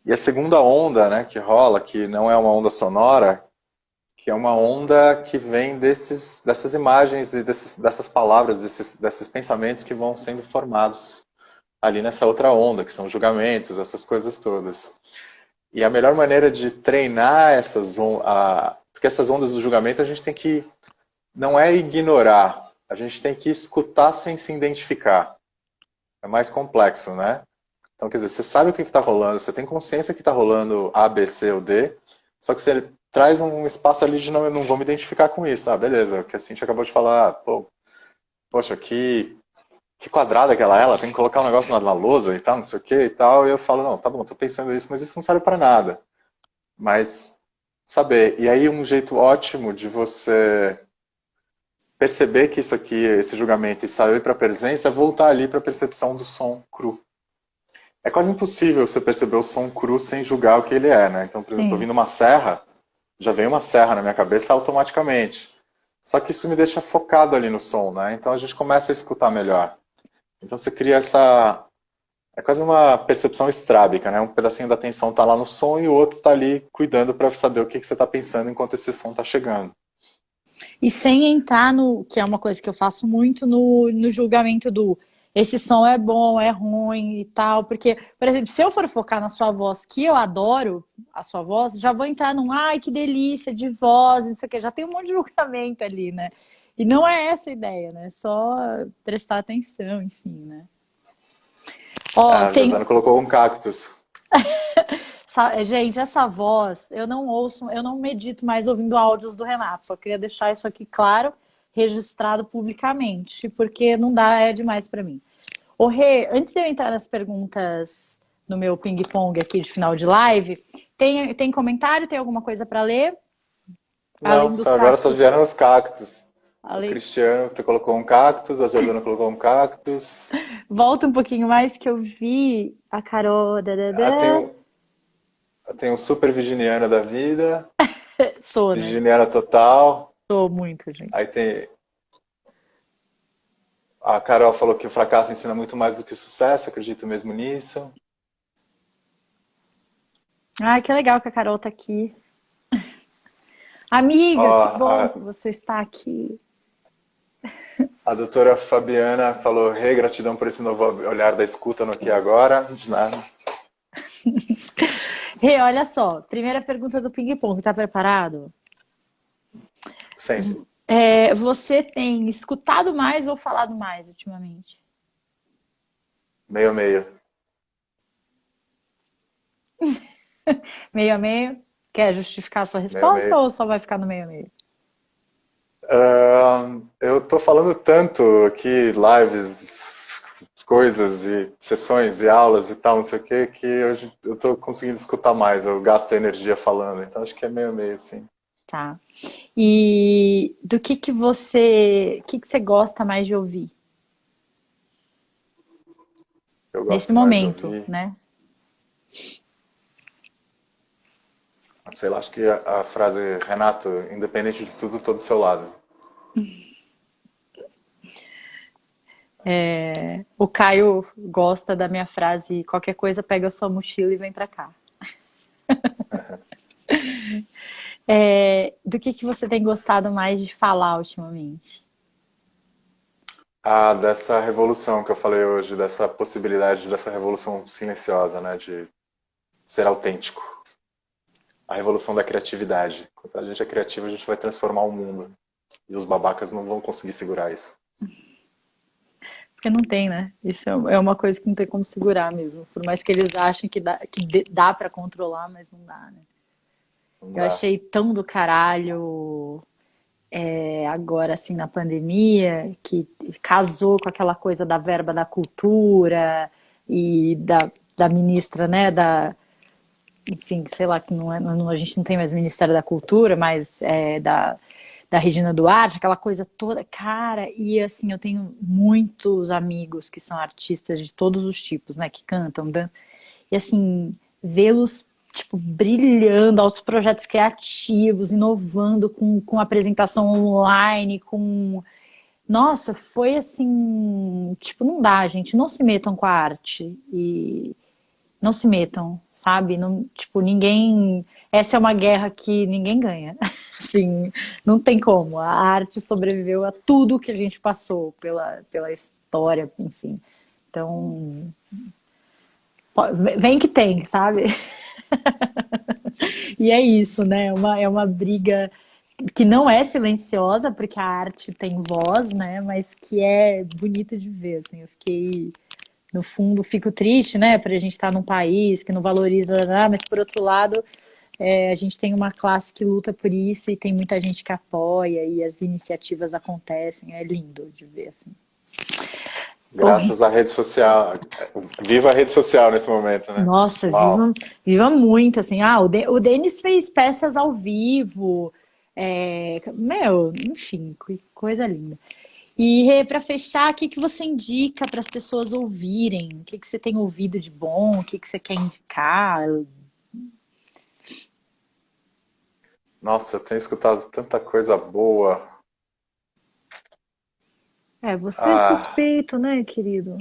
E a segunda onda, né, que rola, que não é uma onda sonora, que é uma onda que vem dessas imagens e dessas palavras, desses pensamentos que vão sendo formados ali nessa outra onda, que são julgamentos, essas coisas todas. E a melhor maneira de treinar porque essas ondas do julgamento a gente tem que, não é ignorar, a gente tem que escutar sem se identificar. É mais complexo, né? Então, quer dizer, você sabe o que está rolando, você tem consciência que está rolando A, B, C ou D, só que você traz um espaço ali de não, eu não vou me identificar com isso. Ah, beleza, o que a Cintia acabou de falar, pô, poxa, que quadrada que ela é, ela tem que colocar um negócio na lousa e tal, não sei o que e tal, e eu falo, não, tá bom, tô pensando isso, mas isso não serve para nada. Mas saber, e aí um jeito ótimo de você perceber que isso aqui, esse julgamento, e sair para a presença, é voltar ali para a percepção do som cru. É quase impossível você perceber o som cru sem julgar o que ele é, né? Então, por exemplo, eu tô
sim.
ouvindo uma serra, já vem uma serra na minha cabeça automaticamente. Só que isso me deixa focado ali no som, né? Então a gente começa a escutar melhor. Então você cria essa. É quase uma percepção estrábica, né? Um pedacinho da atenção tá lá no som e o outro tá ali cuidando para saber o que você está pensando enquanto esse som tá chegando.
E sem entrar no, que é uma coisa que eu faço muito no julgamento do esse som é bom, é ruim e tal. Porque, por exemplo, se eu for focar na sua voz, que eu adoro a sua voz, já vou entrar num, ai, que delícia de voz, não sei o quê. Já tem um monte de julgamento ali, né? E não é essa a ideia, né? É só prestar atenção, enfim, né? Ó,
A
tem.
Jordana colocou um cactus.
Gente, essa voz, eu não ouço, eu não medito mais ouvindo áudios do Renato. Só queria deixar isso aqui claro, registrado publicamente, porque não dá, é demais pra mim. Ô, Rê, antes de eu entrar nas perguntas no meu ping-pong aqui de final de live, tem comentário? Tem alguma coisa pra ler? Além
Não,
dos
agora só
cactos.
vieram os cactos. O
Além...
Cristiano colocou um cactus, a Jordana colocou um cactus.
Volta um pouquinho mais que eu vi a Carol.
Ah, tem um super virginiana da vida,
Sou, né?
virginiana total.
Sou muito, gente.
Aí tem. A Carol falou que o fracasso ensina muito mais do que o sucesso, acredito mesmo nisso.
Ai, que legal que a Carol tá aqui. Amiga,
Ó,
que bom que você está aqui.
a doutora Fabiana falou: Rei, gratidão por esse novo olhar da escuta no aqui e agora. De nada.
Rê, olha só. Primeira pergunta do ping-pong. Tá preparado?
Sempre.
Você tem escutado mais ou falado mais ultimamente?
Meio a meio.
Meio a meio? Quer justificar a sua
Meio a
resposta
meio.
ou só vai ficar no meio a meio?
Eu tô falando tanto aqui, lives, coisas e sessões e aulas e tal, não sei o que, que hoje eu tô conseguindo escutar mais, eu gasto energia falando, então acho que é meio a meio, sim.
Tá. E do que você gosta mais de ouvir
Eu
nesse
gosto mais de
momento,
ouvir,
né?
sei lá, acho que a frase Renato, independente de tudo, tô do seu lado.
O Caio gosta da minha frase: qualquer coisa, pega a sua mochila e vem pra cá. Do que você tem gostado mais de falar ultimamente?
Ah, dessa revolução que eu falei hoje, dessa possibilidade dessa revolução silenciosa, né, de ser autêntico. A revolução da criatividade. Quando a gente é criativo, a gente vai transformar o mundo. E os babacas não vão conseguir segurar isso.
Porque não tem, né? Isso é uma coisa que não tem como segurar mesmo. Por mais que eles achem que dá para controlar, mas não dá, né?
Não
Eu
dá.
achei tão do caralho agora, assim, na pandemia, que casou com aquela coisa da verba da cultura e da ministra, né? Enfim, sei lá, que a gente não tem mais Ministério da Cultura, mas da Regina Duarte, aquela coisa toda. Cara, e assim, eu tenho muitos amigos que são artistas de todos os tipos, né? Que cantam, dançam. E assim, vê-los, tipo, brilhando, altos projetos criativos, inovando com apresentação online, com... Nossa, foi assim, tipo, não dá, gente, não se metam com a arte. E não se metam, sabe? Não, tipo, ninguém. Essa é uma guerra que ninguém ganha. Assim, não tem como. A arte sobreviveu a tudo que a gente passou pela história, enfim. Então, vem que tem, sabe? E é isso, né? É uma briga que não é silenciosa, porque a arte tem voz, né? Mas que é bonita de ver, assim. Eu fiquei no fundo, fico triste, né, por a gente estar num país que não valoriza, mas por outro lado, a gente tem uma classe que luta por isso e tem muita gente que apoia e as iniciativas acontecem, é lindo de ver, assim.
Graças à rede social. Viva a rede social nesse momento, né?
Nossa,
Uau.
viva muito, assim, o Denis fez peças ao vivo, meu, enfim, que coisa linda. E Rê, para fechar, o que que você indica para as pessoas ouvirem? O que que você tem ouvido de bom? O que que você quer indicar?
Nossa, eu tenho escutado tanta coisa boa.
Você é
Ah,
suspeito, né, querido?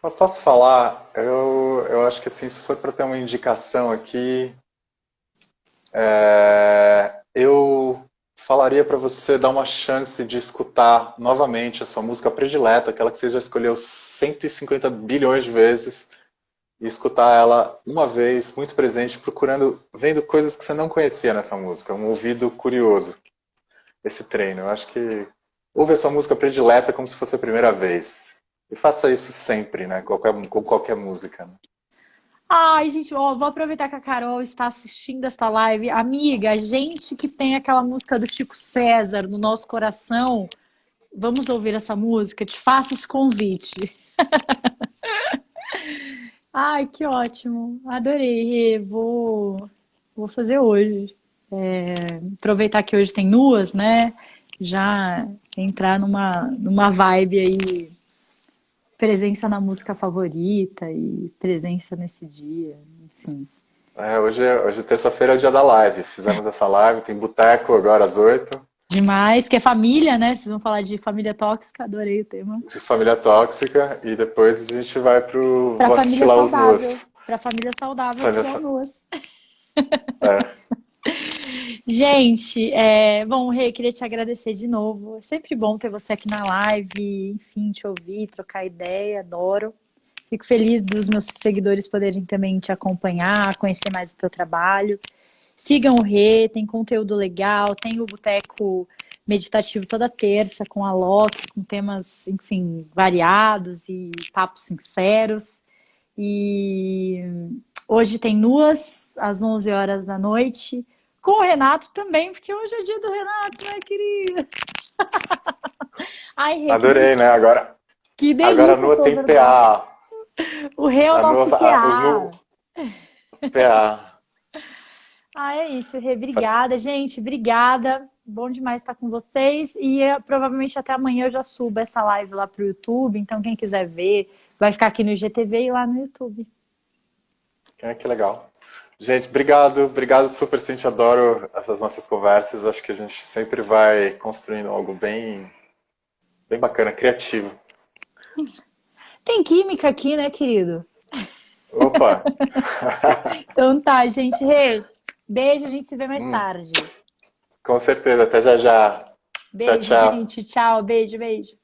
eu posso falar, eu acho que assim, se for para ter uma indicação aqui, eu falaria para você dar uma chance de escutar novamente a sua música predileta, aquela que você já escolheu 150 bilhões de vezes, e escutar ela uma vez, muito presente, procurando, vendo coisas que você não conhecia nessa música, um ouvido curioso, esse treino. Eu acho que ouve a sua música predileta como se fosse a primeira vez. E faça isso sempre, né? Com qualquer música. Né?
Ai, gente, ó, vou aproveitar que a Carol está assistindo esta live. Amiga, a gente que tem aquela música do Chico César no nosso coração, vamos ouvir essa música? Te faço esse convite. Ai, que ótimo. Adorei, Rê. Vou fazer hoje. Aproveitar que hoje tem nuas, né? Já entrar numa vibe aí, presença na música favorita e presença nesse dia, enfim.
Hoje terça-feira é o dia da live. Fizemos essa live, tem boteco agora às 8.
Demais, que é família, né? Vocês vão falar de família tóxica, adorei o tema.
De família tóxica. E depois a gente vai pro.
Pra
Vou assistir
família
lá os
saudável.
nuas.
Pra família saudável, que é o
Família-
Nuas.
É.
Gente, bom, Rê, queria te agradecer de novo. É sempre bom ter você aqui na live, enfim, te ouvir, trocar ideia, adoro. Fico feliz dos meus seguidores poderem também te acompanhar, conhecer mais o teu trabalho. Sigam o Rê, tem conteúdo legal, tem o Boteco Meditativo toda terça com a Loki, com temas, enfim, variados e papos sinceros. E hoje tem nuas, às 11 horas da noite, com o Renato também, porque hoje é dia do Renato, né, querida? Ai, Rê,
Adorei, né?
que
Agora a
delícia
Nua
sua
tem
verdade.
PA.
O Rê é o
A Nua,
nosso
os
PA.
Nu, PA.
Ah, é isso, Rê. Obrigada, gente. Obrigada. Bom demais estar com vocês. E provavelmente até amanhã eu já subo essa live lá pro YouTube. Então, quem quiser ver, vai ficar aqui no IGTV e lá no YouTube.
Que legal. Gente, obrigado. Obrigado, super, Cintia. Adoro essas nossas conversas. Acho que a gente sempre vai construindo algo bem bacana, criativo.
Tem química aqui, né, querido?
Opa!
Então tá, gente. Rê, beijo. A gente se vê mais tarde.
Com certeza. Até já já. Tchau,
Beijo,
tchau.
gente. Tchau. Beijo, beijo.